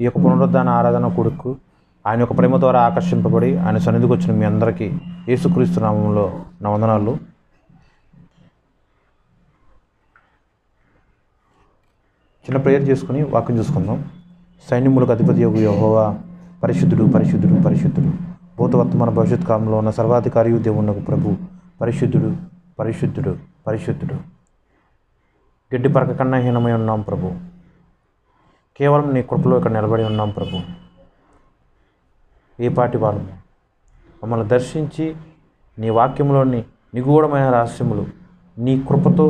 ఈ యొక్క పునరుద్ధాన ఆరాధన కొడుకు ఆయన యొక్క ప్రేమ ద్వారా ఆకర్షింపబడి ఆయన సన్నిధికి వచ్చిన మీ అందరికీ యేసుక్రీస్తు నామంలో నా వందనాలు. చిన్న ప్రేయర్ చేసుకుని వాక్యం చూసుకుందాం. సైన్యములకు అధిపతి యెహోవా పరిశుద్ధుడు పరిశుద్ధుడు పరిశుద్ధుడు, భూత వర్తమాన భవిష్యత్ కాలంలో ఉన్న సర్వాధికారియు దేవునకు ప్రభు పరిశుద్ధుడు పరిశుద్ధుడు పరిశుద్ధుడు. గడ్డి పరక కన్నా హీనమై ఉన్నాం ప్రభు, కేవలం నీ కృపలో ఇక్కడ నిలబడి ఉన్నాం ప్రభు. ఏ పాటి వాళ్ళము మమ్మల్ని దర్శించి నీ వాక్యంలోని నిగూఢమైన రహస్యములు నీ కృపతో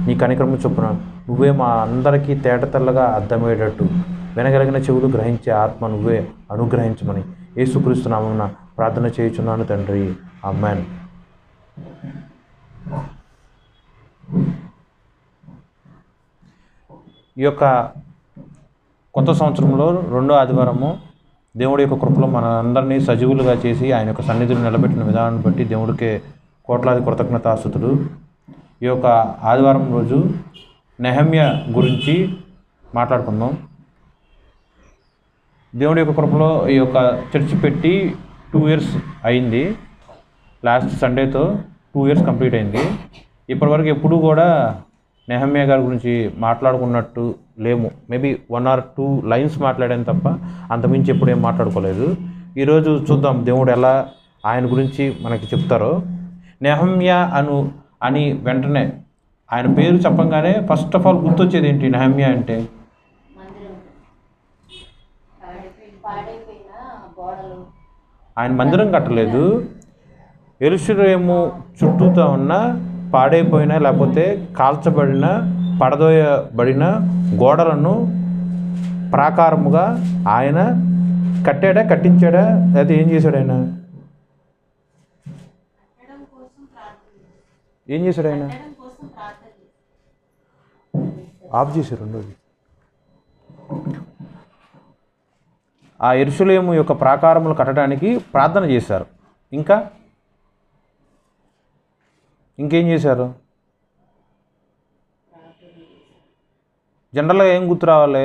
నీ కనికరము చొప్పున నువ్వే మా అందరికీ తేటతెల్లగా అర్థమయ్యేటట్టు వినగలిగిన చెవులు గ్రహించే ఆత్మ నువ్వే అనుగ్రహించమని యేసుక్రీస్తు నామమున ప్రార్థన చేయుచున్నాను తండ్రి, ఆమేన్. ఈ యొక్క కొత్త సంవత్సరంలో రెండో ఆదివారము దేవుడి యొక్క కృపలో మన అందరినీ సజీవులుగా చేసి ఆయన యొక్క సన్నిధిని నిలబెట్టిన విధానాన్ని బట్టి దేవుడికే కోట్లాది కృతజ్ఞతాస్తుతులు. ఈ యొక్క ఆదివారం రోజు నెహమ్య గురించి మాట్లాడుకుందాం. దేవుడి యొక్క కృపలో ఈ యొక్క చర్చ్ పెట్టి 2 years అయింది. లాస్ట్ సండేతో 2 years కంప్లీట్ అయింది. ఇప్పటివరకు ఎప్పుడూ కూడా నెహమ్య గారి గురించి మాట్లాడుకున్నట్టు లేము. మేబీ 1 or 2 lines మాట్లాడాను తప్ప అంతమించి ఎప్పుడేం మాట్లాడుకోలేదు. ఈరోజు చూద్దాం దేవుడు ఎలా ఆయన గురించి మనకి చెప్తారో. నెహమ్య అని వెంటనే ఆయన పేరు చెప్పంగానే ఫస్ట్ ఆఫ్ ఆల్ గుర్తొచ్చేది ఏంటి? నెహమ్య అంటే ఆయన మందిరం కట్టలేదు, యెరూషలేము చుట్టూతో ఉన్న పాడైపోయిన లేకపోతే కాల్చబడిన పడదోయబడిన గోడలను ప్రాకారముగా ఆయన కట్టాడా, కట్టించాడా, లేకపోతే ఏం చేశాడు? ఆయన ఏం చేశాడు? ఆయన ఆఫ్ చేశారు. రెండోది, ఆ యెరూషలేము యొక్క ప్రాకారములు కట్టడానికి ప్రార్థన చేశారు. ఇంకేం చేశారు? జనరల్గా ఏం గుర్తు రావాలి?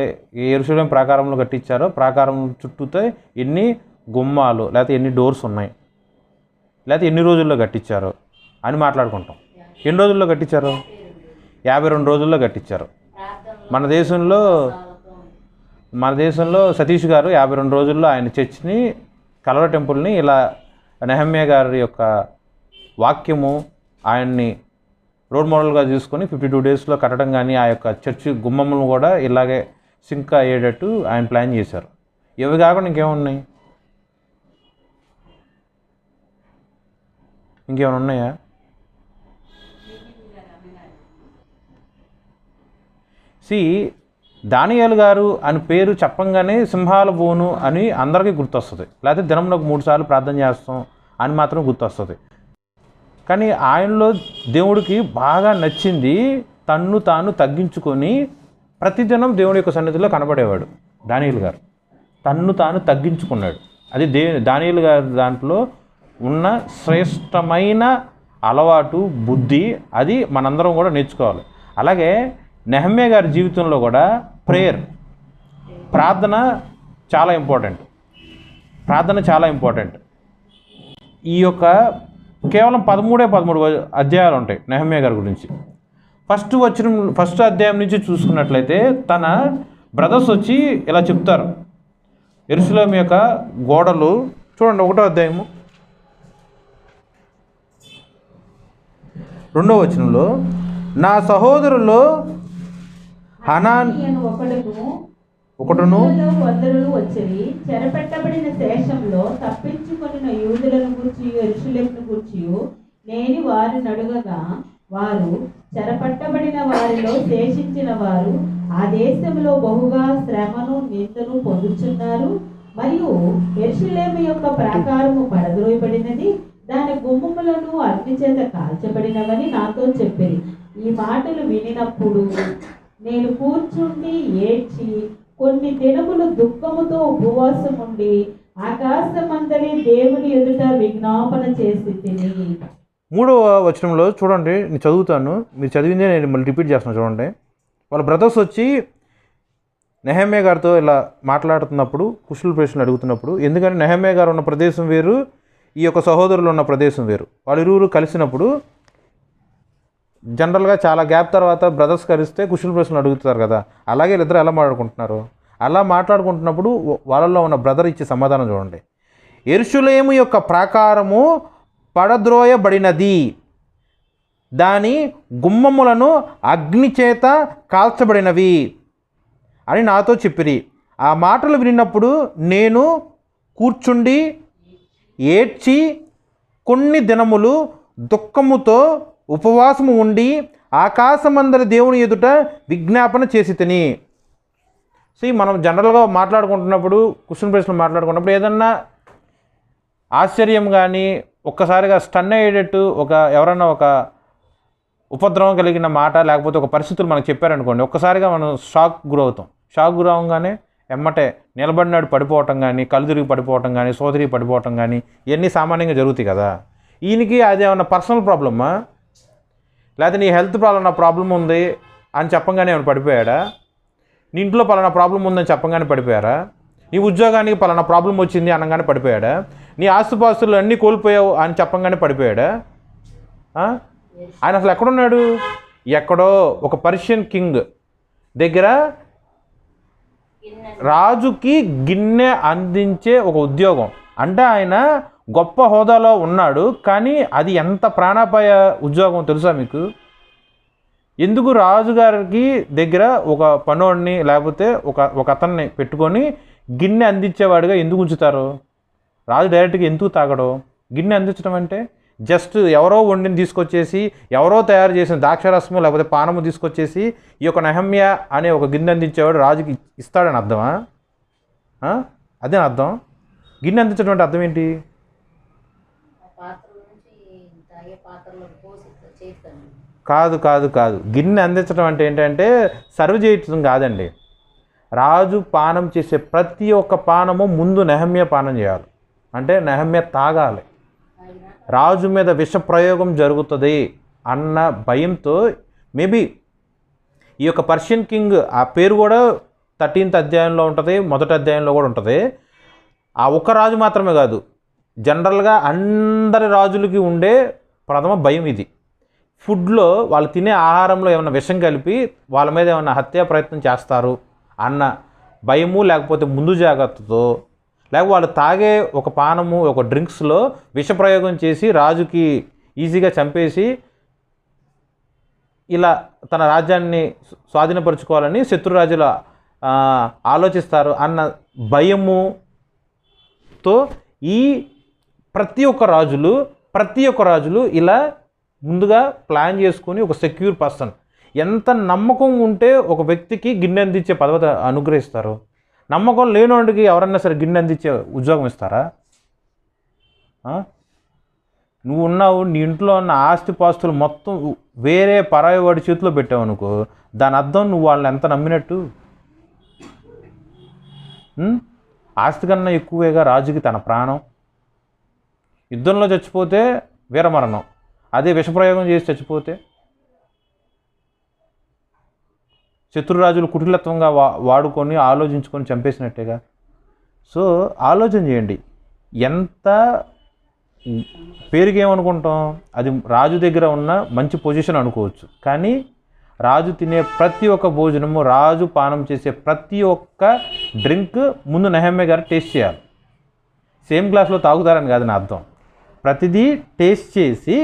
యెరూషలేము ప్రాకారంలో కట్టించారో ప్రాకారం చుట్టూతో ఎన్ని గుమ్మాలు లేకపోతే ఎన్ని డోర్స్ ఉన్నాయి, లేకపోతే ఎన్ని రోజుల్లో కట్టించారో అని మాట్లాడుకుంటాం. ఎన్ని రోజుల్లో కట్టించారు? 52 రోజుల్లో కట్టించారు. మన దేశంలో సతీష్ గారు 52 రోజుల్లో ఆయన చర్చ్ని, కలవ టెంపుల్ని ఇలా నెహమ్య గారి యొక్క వాక్యము ఆయన్ని రోల్ మోడల్గా తీసుకొని 52 daysలో కట్టడం కానీ ఆ యొక్క చర్చి గుమ్మములను కూడా ఇలాగే సింక్ అయ్యేటట్టు ఆయన ప్లాన్ చేశారు. ఇవి కాకుండా ఇంకేమున్నాయి? ఇంకేమైనా ఉన్నాయా? దానియేలు గారు అని పేరు చెప్పంగానే సింహాల బోను అని అందరికీ గుర్తొస్తుంది, లేకపోతే దినంలోకి 3 సార్లు ప్రార్థన చేస్తాం అని మాత్రం గుర్తొస్తుంది. కానీ ఆయనలో దేవుడికి బాగా నచ్చింది తన్ను తాను తగ్గించుకొని ప్రతిదినం దేవుడి యొక్క సన్నిధిలో కనబడేవాడు. దానియేలు గారు తన్ను తాను తగ్గించుకున్నాడు. అది దానియేలు గారి దాంట్లో ఉన్న శ్రేష్టమైన అలవాటు, బుద్ధి. అది మనందరం కూడా నేర్చుకోవాలి. అలాగే నెహమ్య గారి జీవితంలో కూడా ప్రార్థన చాలా ఇంపార్టెంట్. ఈ యొక్క కేవలం 13 అధ్యాయాలు ఉంటాయి నెహమ్య గారి గురించి. ఫస్ట్ అధ్యాయం నుంచి చూసుకున్నట్లయితే తన బ్రదర్స్ వచ్చి ఇలా చెప్తారు. యెరూషలేము యొక్క గోడలు చూడండి, 1వ అధ్యాయము 2వ వచనంలో, నా సహోదరులు ఒకడును వచ్చి చెరపెట్టబడిన శేషంలో తప్పించుకొనిన యూదులను గూర్చి యెరూషలేమును గూర్చి నేను వారిని అడుగగా, వారు చెరపట్టబడిన వారిలో శేషించిన వారు ఆ దేశంలో బహుగా శ్రమను నిందను పొందుచున్నారు, మరియు యెరూషలేము యొక్క ప్రాకారము పడద్రోయబడినది, దాని గుమ్మములను అగ్ని చేత కాల్చబడినవని నాతో చెప్పిరి. ఈ మాటలు వినినప్పుడు నేను కూర్చుండి ఏడ్చి కొన్ని దినములు దుఃఖముతో ఉపవాసం ఉండి ఆకాశమందలి దేవుని ఎదుట విజ్ఞాపన చేసి తిని. 3వ వచనంలో చూడండి, నేను చదువుతాను, మీరు చదివిందే నేను మళ్ళీ రిపీట్ చేస్తున్నాను. చూడండి, వాళ్ళ బ్రదర్స్ వచ్చి నెహమ్యా గారితో ఇలా మాట్లాడుతున్నప్పుడు కుశల ప్రశ్నలు అడుగుతున్నప్పుడు, ఎందుకంటే నెహమ్యా గారు ఉన్న ప్రదేశం వేరు, ఈ యొక్క సహోదరులు ఉన్న ప్రదేశం వేరు. వాళ్ళు ఇరువురు కలిసినప్పుడు జనరల్గా చాలా గ్యాప్ తర్వాత బ్రదర్స్ కలిస్తే కుశల ప్రశ్నలు అడుగుతారు కదా, అలాగే వీళ్ళిద్దరు ఎలా మాట్లాడుకుంటున్నారు. అలా మాట్లాడుకుంటున్నప్పుడు వాళ్ళల్లో ఉన్న బ్రదర్ ఇచ్చే సమాధానం చూడండి. యెరూషలేము యొక్క ప్రాకారము పడద్రోయబడినది, దాని గుమ్మములను అగ్ని చేత కాల్చబడినవి అని నాతో చెప్పిరి. ఆ మాటలు విన్నప్పుడు నేను కూర్చుండి ఏడ్చి కొన్ని దినములు దుఃఖముతో ఉపవాసము ఉండి ఆకాశమందరి దేవుని ఎదుట విజ్ఞాపన చేసి తిని. మనం జనరల్గా మాట్లాడుకుంటున్నప్పుడు కుశల ప్రశ్నలు మాట్లాడుకున్నప్పుడు ఏదన్నా ఆశ్చర్యం కానీ ఒక్కసారిగా స్టన్ అయ్యేటట్టు ఎవరన్నా ఒక ఉపద్రవం కలిగిన మాట లేకపోతే ఒక పరిస్థితులు మనకు చెప్పారనుకోండి, ఒక్కసారిగా మనం షాక్ గురవుతాం. షాక్ గురవగానే ఎమ్మటే నిలబడినాడు పడిపోవటం కానీ, కళ్ళు తిరిగి పడిపోవటం కానీ, సోదరి పడిపోవటం కానీ ఇవన్నీ సామాన్యంగా జరుగుతాయి కదా. ఈయనకి అది ఏమన్నా పర్సనల్ ప్రాబ్లమా, లేకపోతే నీ హెల్త్ ప్రాబ్లం ఉంది అని చెప్పంగానే ఏమైనా పడిపోయాడా, నీ ఇంట్లో పలానా ప్రాబ్లం ఉందని చెప్పంగానే పడిపోయారా, నీ ఉద్యోగానికి పలానా ప్రాబ్లం వచ్చింది అనగానే పడిపోయాడా, నీ ఆస్తుపాస్తులు అన్నీ కోల్పోయావు అని చెప్పంగానే పడిపోయాడా? ఆయన అసలు ఎక్కడున్నాడు? ఎక్కడో ఒక పర్షియన్ కింగ్ దగ్గర రాజుకి గిన్నె అందించే ఒక ఉద్యోగం. అంటే ఆయన గొప్ప హోదాలో ఉన్నాడు, కానీ అది ఎంత ప్రాణాపాయ ఉద్యోగం తెలుసా మీకు? ఎందుకు రాజుగారికి దగ్గర ఒక పనోడిని లేకపోతే ఒక అతన్ని పెట్టుకొని గిన్నె అందించేవాడిగా ఎందుకు ఉంచుతారు? రాజు డైరెక్ట్గా ఎందుకు తాగడు? గిన్నె అందించడం అంటే జస్ట్ ఎవరో వండిని తీసుకొచ్చేసి, ఎవరో తయారు చేసిన ద్రాక్షరసము లేకపోతే పానము తీసుకొచ్చేసి ఈ యొక్క నెహమ్యా అనే ఒక గిన్నె అందించేవాడు రాజుకి ఇస్తాడని అర్థమా? అదే అర్థం. గిన్నె అందించడం అంటే అర్థం ఏంటి? కాదు కాదు కాదు గిన్నె అందించడం అంటే ఏంటంటే సర్వ్ చేయటం కాదండి. రాజు పానం చేసే ప్రతి ఒక్క పానము ముందు నెహమ్యా పానం చేయాలి. అంటే నెహమ్యా తాగాలి. రాజు మీద విష ప్రయోగం జరుగుతుంది అన్న భయంతో మేబీ ఈ యొక్క పర్షియన్ కింగ్ ఆ పేరు కూడా 13th అధ్యాయంలో ఉంటుంది, మొదటి అధ్యాయంలో కూడా ఉంటుంది. ఆ ఒక్క రాజు మాత్రమే కాదు, జనరల్గా అందరి రాజులకి ఉండే ప్రథమ భయం ఇది. ఫుడ్లో వాళ్ళు తినే ఆహారంలో ఏమైనా విషం కలిపి వాళ్ళ మీద ఏమైనా హత్యా ప్రయత్నం చేస్తారు అన్న భయము, లేకపోతే ముందు జాగ్రత్తతో, లేకపోతే వాళ్ళు తాగే ఒక పానము ఒక డ్రింక్స్లో విషప్రయోగం చేసి రాజుకి ఈజీగా చంపేసి ఇలా తన రాజ్యాన్ని స్వాధీనపరుచుకోవాలని శత్రురాజుల ఆలోచిస్తారు అన్న భయముతో ఈ ప్రతి ఒక్క రాజులు ఇలా ముందుగా ప్లాన్ చేసుకొని ఒక సెక్యూర్ పర్సన్, ఎంత నమ్మకం ఉంటే ఒక వ్యక్తికి గిన్నె అందించే పదవి అనుగ్రహిస్తారు. నమ్మకం లేనివాడికి ఎవరన్నా సరే గిన్నె అందించే ఉద్యోగం ఇస్తారా? నువ్వు ఉన్నావు, నీ ఇంట్లో ఉన్న ఆస్తిపాస్తులు మొత్తం వేరే పరాయి వాడి చేతిలో పెట్టావు అనుకో, దాని అర్థం నువ్వు వాళ్ళని ఎంత నమ్మినట్టు. ఆస్తి కన్నా ఎక్కువేగా రాజుకి తన ప్రాణం. యుద్ధంలో చచ్చిపోతే వీరమరణం, అదే విషప్రయోగం చేసి చచ్చిపోతే శత్రురాజులు కుటిలత్వంగా వాడుకొని ఆలోచించుకొని చంపేసినట్టేగా. సో ఆలోచన చేయండి, ఎంత పేరుకేమనుకుంటాం, అది రాజు దగ్గర ఉన్న మంచి పొజిషన్ అనుకోవచ్చు, కానీ రాజు తినే ప్రతి ఒక్క భోజనము, రాజు పానం చేసే ప్రతి ఒక్క డ్రింక్ ముందు నెహమ్యా గారు టేస్ట్ చేయాలి. సేమ్ గ్లాస్లో తాగుతారని కాదు నా అర్థం. ప్రతిదీ టేస్ట్ చేసి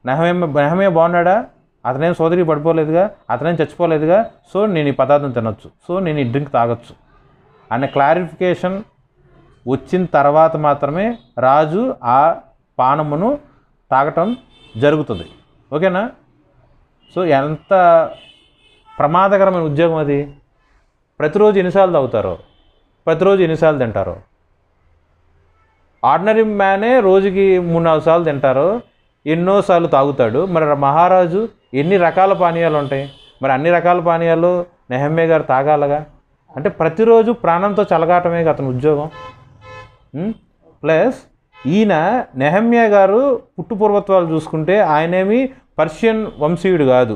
నెహమ్యా బాగున్నాడా, అతనేం సోదరి పడిపోలేదుగా, అతనేం చచ్చిపోలేదుగా, సో నేను ఈ పదార్థం తినొచ్చు, సో నేను ఈ డ్రింక్ తాగొచ్చు అనే క్లారిఫికేషన్ వచ్చిన తర్వాత మాత్రమే రాజు ఆ పానమును తాగటం జరుగుతుంది. ఓకేనా? సో ఎంత ప్రమాదకరమైన ఉద్యోగం అది. ప్రతిరోజు ఎన్నిసార్లు తాగుతారో, ప్రతిరోజు ఎన్నిసార్లు తింటారో. ఆర్డినరీ మ్యానే రోజుకి 3-4 సార్లు తింటారో, ఎన్నోసార్లు తాగుతాడు. మరి మహారాజు ఎన్ని రకాల పానీయాలు ఉంటాయి, మరి అన్ని రకాల పానీయాలు నెహమ్యా గారు తాగాలగా. అంటే ప్రతిరోజు ప్రాణంతో చలగాటమే అతని ఉద్యోగం. ప్లస్ ఈయన నెహమ్యా గారు పుట్టుపూర్వత్వాలు చూసుకుంటే ఆయనేమి పర్షియన్ వంశీయుడు కాదు,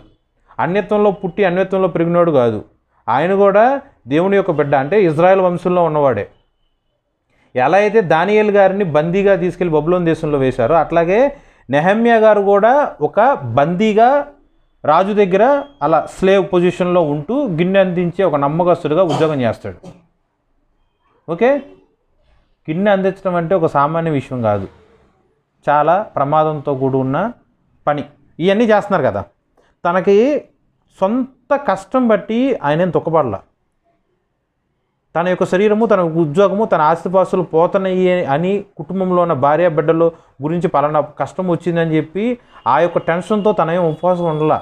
అన్యత్వంలో పుట్టి అన్యత్వంలో పెరిగినోడు కాదు. ఆయన కూడా దేవుని యొక్క బిడ్డ, అంటే ఇజ్రాయెల్ వంశంలో ఉన్నవాడే. ఎలా అయితే దానియేలు గారిని బందీగా తీసుకెళ్లి బబులోను దేశంలో వేశారో, అట్లాగే నెహమ్యా గారు కూడా ఒక బందీగా రాజు దగ్గర అలా స్లేవ్ పొజిషన్లో ఉంటూ గిన్నె అందించే ఒక నమ్మకస్తుడిగా ఉద్యోగం చేస్తాడు. ఓకే, గిన్నె అందించడం అంటే ఒక సామాన్య విషయం కాదు, చాలా ప్రమాదంతో కూడి ఉన్న పని. ఇవన్నీ చేస్తున్నారు కదా. తనకి సొంత కష్టం బట్టి ఆయన దుఃఖపడలా. తన యొక్క శరీరము, తన ఉద్యోగము, తన ఆస్తిపాస్తులు పోతున్నాయి అని కుటుంబంలో ఉన్న భార్య బిడ్డల గురించి పలానా కష్టం వచ్చిందని చెప్పి ఆ యొక్క టెన్షన్తో తనేం ఉపవాసం ఉండలా,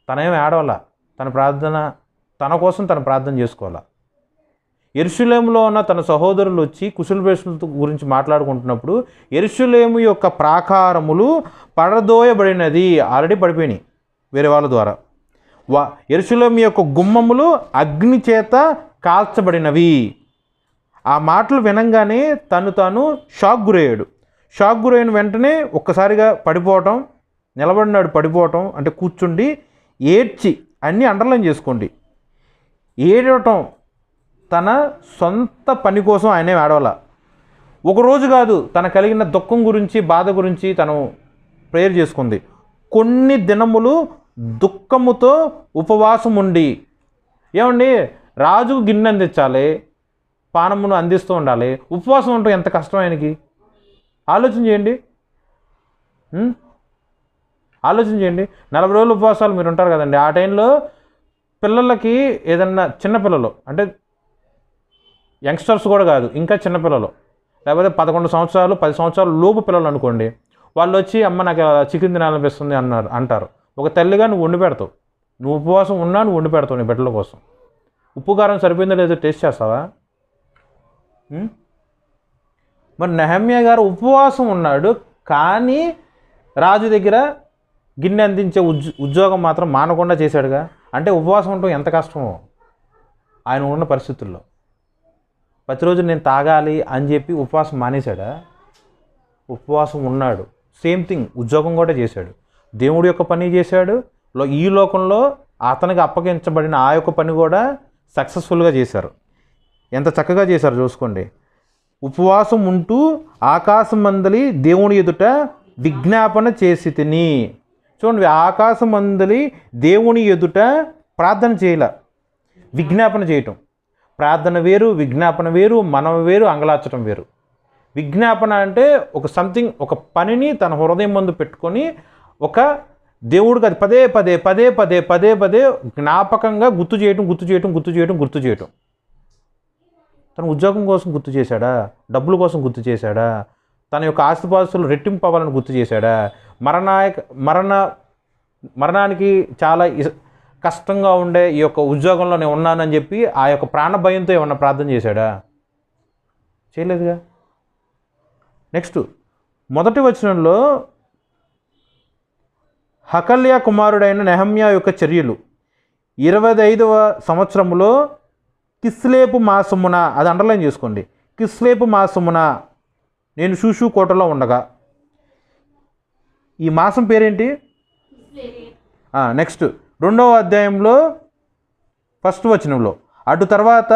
తనేం ఏడవలా. తన ప్రార్థన, తన కోసం తను ప్రార్థన చేసుకోవాలా. యెరూషలేములో ఉన్న తన సహోదరులు వచ్చి కుశలప్రశ్నల గురించి మాట్లాడుకుంటున్నప్పుడు, యెరూషలేము యొక్క ప్రాకారములు పడదోయబడినది, ఆల్రెడీ పడిపోయినాయి వేరే వాళ్ళ ద్వారా. యెరూషలేము యొక్క గుమ్మములు అగ్ని చేత కాల్చబడినవి. ఆ మాటలు వినంగానే తాను షాక్ గురయ్యాడు. షాక్ గురైన వెంటనే ఒక్కసారిగా పడిపోవటం, నిలబడినాడు పడిపోవటం అంటే కూర్చుండి ఏడ్చి, అన్నీ అండర్లైన్ చేసుకోండి, ఏడవటం. తన సొంత పని కోసం ఆయనే ఏడవల. ఒకరోజు కాదు, తన కలిగిన దుఃఖం గురించి, బాధ గురించి తను ప్రేయర్ చేసుకుంది. కొన్ని దినములు దుఃఖముతో ఉపవాసం ఉండి. ఏమండి, రాజుకు గిన్నె అందించాలి, పానమును అందిస్తూ ఉండాలి, ఉపవాసం ఉండటం ఎంత కష్టం ఆయనకి. ఆలోచన చేయండి, ఆలోచన చేయండి. 40 రోజులు ఉపవాసాలు మీరు ఉంటారు కదండి. ఆ టైంలో పిల్లలకి ఏదన్నా, చిన్నపిల్లలు అంటే యంగ్స్టర్స్ కూడా కాదు, ఇంకా చిన్నపిల్లలు, లేకపోతే 11 సంవత్సరాలు 10 సంవత్సరాలు లోపు పిల్లలు అనుకోండి, వాళ్ళు వచ్చి అమ్మ నాకు చికెన్ తినాలనిపిస్తుంది అంటారు. ఒక తల్లిగా నువ్వు వండి పెడతావు, నువ్వు ఉపవాసం ఉన్నా నువ్వు వండి పెడతావు నీ బిడ్డల కోసం. ఉప్పు కారం సరిపోయిందో లేదో టేస్ట్ చేస్తావా? మరి నెహమ్యా గారు ఉపవాసం ఉన్నాడు, కానీ రాజు దగ్గర గిన్నె అందించే ఉద్యోగం మాత్రం మానకుండా చేశాడుగా. అంటే ఉపవాసం ఉండటం ఎంత కష్టమో ఆయన ఉన్న పరిస్థితుల్లో. ప్రతిరోజు నేను తాగాలి అని చెప్పి ఉపవాసం మానేశాడా? ఉపవాసం ఉన్నాడు. సేమ్ థింగ్, ఉద్యోగం కూడా చేశాడు, దేవుడి యొక్క పని చేశాడు, ఈ లోకంలో అతనికి అప్పగించబడిన ఆ యొక్క పని కూడా సక్సెస్ఫుల్గా చేశారు. ఎంత చక్కగా చేశారు చూసుకోండి. ఉపవాసం ఉంటూ ఆకాశమందలి దేవుని ఎదుట విజ్ఞాపన చేసి తిని. చూడండి, ఆకాశమందలి దేవుని ఎదుట ప్రార్థన చేయాల, విజ్ఞాపన చేయటం. ప్రార్థన వేరు, విజ్ఞాపన వేరు, మనం వేరు, అంగలార్చడం వేరు. విజ్ఞాపన అంటే ఒక సంథింగ్, ఒక పనిని తన హృదయం ముందు పెట్టుకొని ఒక దేవుడికి అది పదే పదే పదే పదే పదే పదే జ్ఞాపకంగా గుర్తు చేయటం. తన ఉద్యోగం కోసం గుర్తు చేశాడా? డబ్బుల కోసం గుర్తు చేశాడా? తన యొక్క ఆస్తిపాస్తులు రెట్టింపు అవ్వాలని గుర్తు చేశాడా? మరణానికి చాలా కష్టంగా ఉండే ఈ యొక్క ఉద్యోగంలో నేను ఉన్నానని చెప్పి ఆ యొక్క ప్రాణ భయంతో ఏమన్నా ప్రార్థన చేశాడా? చేయలేదుగా. నెక్స్ట్, మొదటి వచనంలో హకల్యా కుమారుడైన నెహమ్యా యొక్క చర్యలు. 25వ సంవత్సరంలో కిస్లేపు మాసమున, అది అండర్లైన్ చేసుకోండి, కిస్లేపు మాసమున నేను షూషు కోటలో ఉండగా. ఈ మాసం పేరేంటి? నెక్స్ట్ 2వ అధ్యాయంలో 1వ వచనంలో, అటు తర్వాత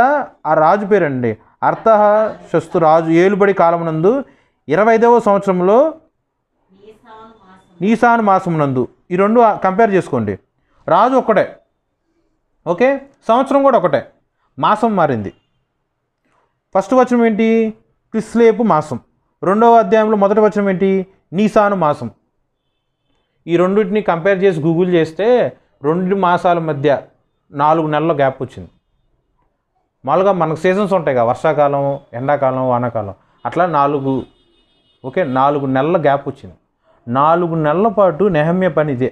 ఆ రాజు పేరండి అర్తహషస్తు రాజు ఏలుబడి కాలమునందు 25వ సంవత్సరంలో నీసాను మాసమునందు. ఈ రెండు కంపేర్ చేసుకోండి. రాజు ఒక్కటే, ఓకే, సంవత్సరం కూడా ఒకటే, మాసం మారింది. ఫస్ట్ వచనం ఏంటి? కిస్లేపు మాసం. 2వ అధ్యాయంలో మొదటి వచనం ఏంటి? నీసాను మాసం. ఈ రెండింటిని కంపేర్ చేసి గూగుల్ చేస్తే 2 మాసాల మధ్య 4 నెలల గ్యాప్ వచ్చింది. మామూలుగా మనకు సీజన్స్ ఉంటాయి కదా, వర్షాకాలం, ఎండాకాలం, వానాకాలం, అట్లా 4 నెలల గ్యాప్ వచ్చింది. 4 నెలల పాటు నెహమ్యా పని ఇదే.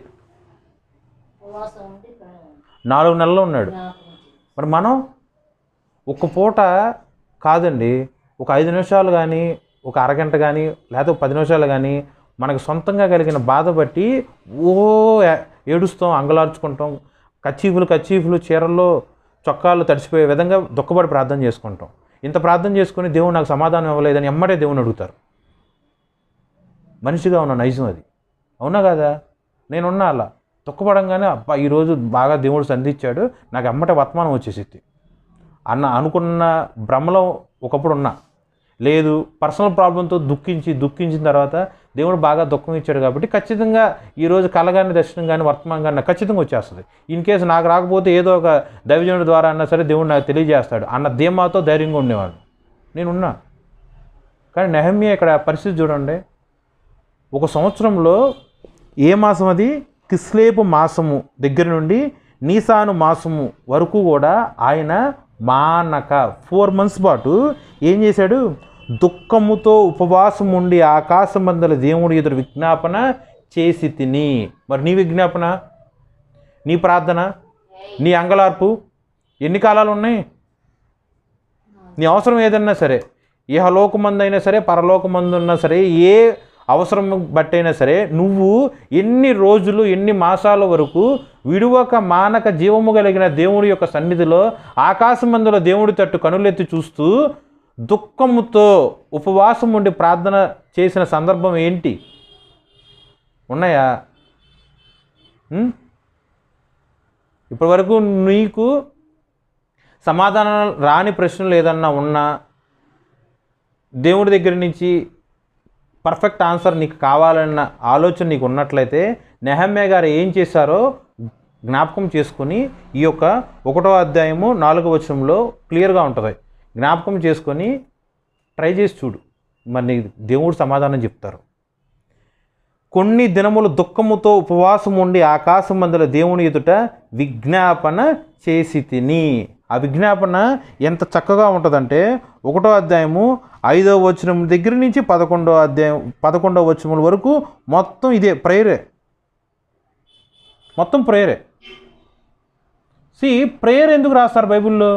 4 నెలలు ఉన్నాడు. మరి మనం ఒక్క పూట కాదండి, ఒక 5 నిమిషాలు కానీ, ఒక అరగంట కానీ, లేకపోతే 10 నిమిషాలు కానీ మనకు సొంతంగా కలిగిన బాధ బట్టి ఏడుస్తాం, అంగలార్చుకుంటాం, కచ్చీఫులు చీరల్లో చొక్కాలు తడిసిపోయే విధంగా దుఃఖపడి ప్రార్థన చేసుకుంటాం. ఇంత ప్రార్థన చేసుకుని దేవుడు నాకు సమాధానం ఇవ్వలేదని ఎమ్మటే దేవుని అడుగుతారు. మనిషిగా ఉన్న నైజం అది, అవునా కదా? నేనున్నా అలా దుఃఖపడంగానే అబ్బా ఈరోజు బాగా దేవుడు సంధించాడు, నాకు ఎమ్మటే వర్తమానం వచ్చేసిద్ది అనుకున్న భ్రమలో ఒకప్పుడు ఉన్నా. లేదు, పర్సనల్ ప్రాబ్లంతో దుఃఖించిన తర్వాత దేవుడు బాగా దుఃఖం ఇచ్చాడు కాబట్టి ఖచ్చితంగా ఈరోజు కళ కానీ దర్శనం కానీ వర్తమానం కానీ నాకు ఖచ్చితంగా వచ్చేస్తుంది. ఇన్ కేసు నాకు రాకపోతే ఏదో ఒక దైవజనుడి ద్వారా అన్నా సరే దేవుడు నాకు తెలియజేస్తాడు అన్న ధీమాతో ధైర్యంగా ఉండేవాడు నేనున్నా. కానీ నెహెమ్యా ఇక్కడ పరిస్థితి చూడండి, ఒక సంవత్సరంలో ఏ మాసం అది, కిస్లేపు మాసము దగ్గర నుండి నీసాను మాసము వరకు కూడా ఆయన మానక 4 months పాటు ఏం చేశాడు, దుఃఖముతో ఉపవాసం ఉండి ఆకాశమందల దేవుడి ఎదురు విజ్ఞాపన చేసి తిని. మరి నీ విజ్ఞాపన, నీ ప్రార్థన, నీ అంగలార్పు ఎన్ని కాలాలు ఉన్నాయి? నీ అవసరం ఏదన్నా సరే, ఇహలోకమందైనా సరే పరలోకమందు ఉన్నా సరే, ఏ అవసరం బట్టైనా సరే నువ్వు ఎన్ని రోజులు ఎన్ని మాసాల వరకు విడువక మానక జీవము కలిగిన దేవుడి యొక్క సన్నిధిలో ఆకాశమందులో దేవుడి తట్టు కనులెత్తి చూస్తూ దుఃఖముతో ఉపవాసం ఉండి ప్రార్థన చేసిన సందర్భం ఏంటి? ఉన్నాయా? ఇప్పటి వరకు నీకు సమాధానం రాని ప్రశ్నలు ఏదన్నా ఉన్నా, దేవుడి దగ్గర నుంచి పర్ఫెక్ట్ ఆన్సర్ నీకు కావాలన్న ఆలోచన నీకు ఉన్నట్లయితే నెహమ్యా గారు ఏం చేశారో జ్ఞాపకం చేసుకుని ఈ యొక్క 1వ అధ్యాయము 4వ వచనంలో క్లియర్గా ఉంటుంది. జ్ఞాపకం చేసుకొని ట్రై చేసి చూడు, మరి దేవుడు సమాధానం చెప్తారు. కొన్ని దినములు దుఃఖముతో ఉపవాసం ఉండి ఆకాశమందుల దేవుని ఎదుట విజ్ఞాపన చేసి తిని. ఆ విజ్ఞాపన ఎంత చక్కగా ఉంటుందంటే 1వ అధ్యాయము 5వ వచనం దగ్గర నుంచి 11వ వచనం వరకు మొత్తం ఇదే ప్రేయరే, మొత్తం ప్రేయరే. ప్రేయర్ ఎందుకు రాస్తారు బైబిల్లో?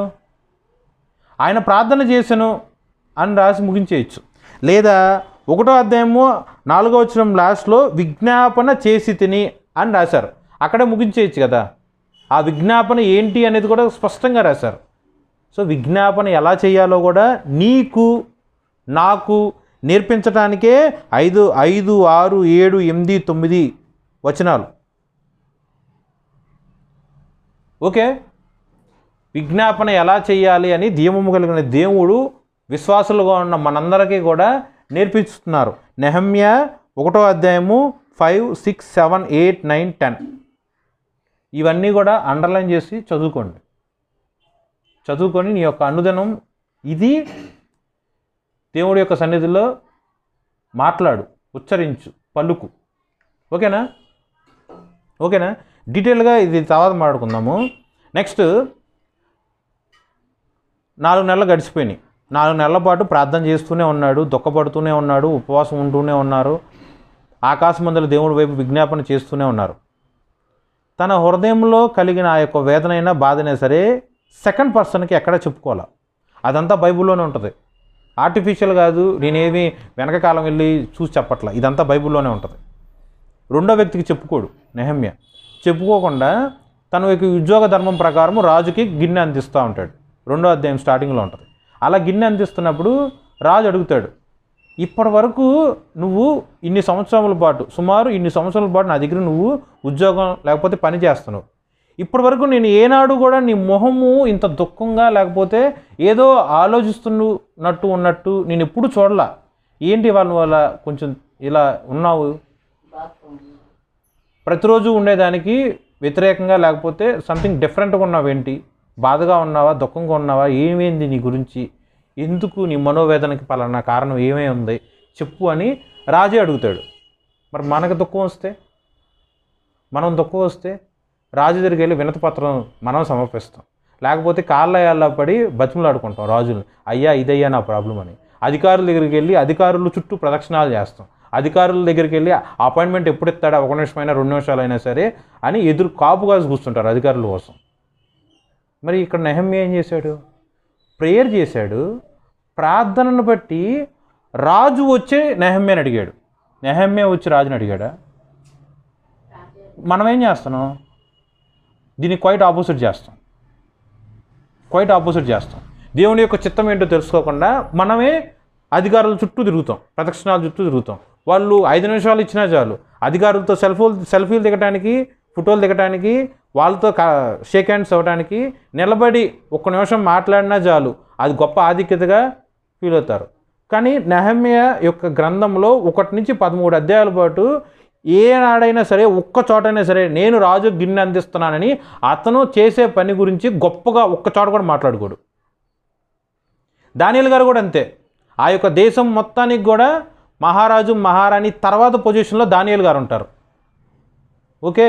ఆయన ప్రార్థన చేశాను అని రాసి ముగించేయచ్చు. లేదా 1వ అధ్యాయము 4వ వచనం లాస్ట్లో విజ్ఞాపన చేసి తిని అని రాశారు, అక్కడే ముగించేయచ్చు కదా. ఆ విజ్ఞాపన ఏంటి అనేది కూడా స్పష్టంగా రాశారు. విజ్ఞాపన ఎలా చేయాలో కూడా నీకు నాకు నేర్పించడానికే 5, 6, 7, 8, 9 వచనాలు. ఓకే, విజ్ఞాపన ఎలా చేయాలి అని దీవము కలిగిన దేవుడు విశ్వాసులుగా ఉన్న మనందరికీ కూడా నేర్పిస్తున్నారు. నెహమ్యా 1వ అధ్యాయము 5, 6, 7, 8, 9, 10 ఇవన్నీ కూడా అండర్లైన్ చేసి చదువుకొని నీ యొక్క అనుదినం ఇది దేవుడి యొక్క సన్నిధిలో మాట్లాడు, ఉచ్చరించు, పలుకు. ఓకేనా? డీటెయిల్గా ఇది తర్వాత మాట్లాడుకుందాము. నెక్స్ట్ 4 నెలలు గడిచిపోయినాయి. 4 నెలల పాటు ప్రార్థన చేస్తూనే ఉన్నాడు, దుఃఖపడుతూనే ఉన్నాడు, ఉపవాసం ఉంటూనే ఉన్నారు, ఆకాశమందుల దేవుడి వైపు విజ్ఞాపన చేస్తూనే ఉన్నారు. తన హృదయంలో కలిగిన ఆ యొక్క వేదనైనా బాధైనా సరే సెకండ్ పర్సన్కి ఎక్కడ చెప్పుకోవాలి. అదంతా బైబిల్లోనే ఉంటుంది, ఆర్టిఫిషియల్ కాదు. నేనేమి వెనకకాలం వెళ్ళి చూసి చెప్పట్లా, ఇదంతా బైబిల్లోనే ఉంటుంది. రెండో వ్యక్తికి చెప్పుకోడు నెహమ్యా. చెప్పుకోకుండా తన యొక్క ఉద్యోగ ధర్మం ప్రకారం రాజుకి గిన్నె అందిస్తూ ఉంటాడు. 2వ అధ్యాయం స్టార్టింగ్లో ఉంటుంది. అలా గిన్నె అందిస్తున్నప్పుడు రాజు అడుగుతాడు, ఇప్పటి వరకు నువ్వు ఇన్ని సంవత్సరాల పాటు, సుమారు ఇన్ని సంవత్సరాల పాటు నా దగ్గర నువ్వు ఉద్యోగం లేకపోతే పని చేస్తున్నావు. ఇప్పటి వరకు నేను ఏనాడు కూడా నీ మొహము ఇంత దుఃఖంగా లేకపోతే ఏదో ఆలోచిస్తున్నట్టు ఉన్నట్టు నేను ఎప్పుడు చూడలా. ఏంటి వాళ్ళ కొంచెం ఇలా ఉన్నావు? ప్రతిరోజు ఉండేదానికి వ్యతిరేకంగా లేకపోతే సంథింగ్ డిఫరెంట్గా ఉన్నావేంటి? బాధగా ఉన్నావా, దుఃఖంగా ఉన్నావా, ఏమైంది నీ గురించి, ఎందుకు నీ మనోవేదనకి పలానా కారణం ఏమై ఉంది చెప్పు అని రాజే అడుగుతాడు. మరి మనకు దుఃఖం వస్తే రాజు దగ్గరికి వెళ్ళి వినతి పత్రం మనం సమర్పిస్తాం, లేకపోతే కాళ్ళ పడి బతిమలాడుకుంటాం రాజులు, అయ్యా ఇదయ్యా నా ప్రాబ్లం అని. అధికారుల దగ్గరికి వెళ్ళి అధికారుల చుట్టూ ప్రదక్షిణాలు చేస్తాం. అధికారుల దగ్గరికి వెళ్ళి అపాయింట్మెంట్ ఎప్పుడు ఇస్తాడా, 1 నిమిషమైనా 2 నిమిషాలైనా సరే అని ఎదురు కాపు కాసి కూర్చుంటారు అధికారుల కోసం. మరి ఇక్కడ నెహమ్యా ఏం చేశాడు? ప్రేయర్ చేశాడు. ప్రార్థనను బట్టి రాజు వచ్చి నెహమ్యాని అడిగాడు. నెహమ్యా వచ్చి రాజుని అడిగాడా? మనం ఏం చేస్తున్నాం? దీన్ని క్వైట్ ఆపోజిట్ చేస్తాం. దేవుని యొక్క చిత్తం ఏంటో తెలుసుకోకుండా మనమే అధికారుల చుట్టూ తిరుగుతాం, ప్రదక్షిణాల చుట్టూ తిరుగుతాం. వాళ్ళు 5 నిమిషాలు ఇచ్చినా చాలు, అధికారులతో సెల్ఫీలు దిగడానికి ఫోటోలు దిగటానికి, వాళ్ళతో షేక్ హ్యాండ్స్ అవ్వడానికి నిలబడి ఒక్క నిమిషం మాట్లాడినా చాలు, అది గొప్ప ఆధిక్యతగా ఫీల్ అవుతారు. కానీ నెహెమ్యా యొక్క గ్రంథంలో 1 నుంచి 13 అధ్యాయాల పాటు ఏనాడైనా సరే, ఒక్క చోటైనా సరే నేను రాజు గిన్నె అందిస్తున్నానని అతను చేసే పని గురించి గొప్పగా ఒక్క చోట కూడా మాట్లాడుకోడు. దానియేలు గారు కూడా అంతే. ఆ యొక్క దేశం మొత్తానికి కూడా మహారాజు మహారాణి తర్వాత పొజిషన్లో దానియేలు గారు ఉంటారు. ఓకే,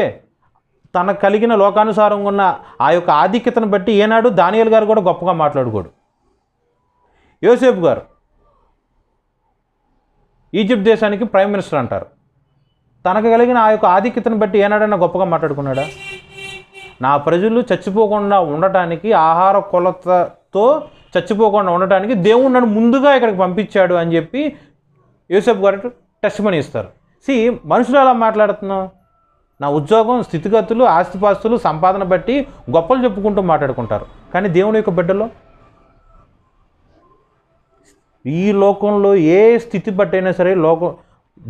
తనకు కలిగిన లోకానుసారంగా ఉన్న ఆ యొక్క ఆధిక్యతను బట్టి ఏనాడు దానియేలు గారు కూడా గొప్పగా మాట్లాడుకోడు. యోసేపు గారు ఈజిప్ట్ దేశానికి ప్రైమ్ మినిస్టర్ అంటారు. తనకు కలిగిన ఆ యొక్క ఆధిక్యతను బట్టి ఏనాడైనా గొప్పగా మాట్లాడుకున్నాడా? నా ప్రజలు చచ్చిపోకుండా ఉండటానికి, ఆహార కొలతతో చచ్చిపోకుండా ఉండటానికి దేవుడు నన్ను ముందుగా ఇక్కడికి పంపించాడు అని చెప్పి యోసేపు గారు టెస్టిమనీ ఇస్తారు. మనుషులు అలా మాట్లాడుతున్నాం, నా ఉద్యోగం, స్థితిగతులు, ఆస్తిపాస్తులు, సంపాదన బట్టి గొప్పలు చెప్పుకుంటూ మాట్లాడుకుంటారు. కానీ దేవుని యొక్క బిడ్డలో, ఈ లోకంలో ఏ స్థితి బట్టైనా సరే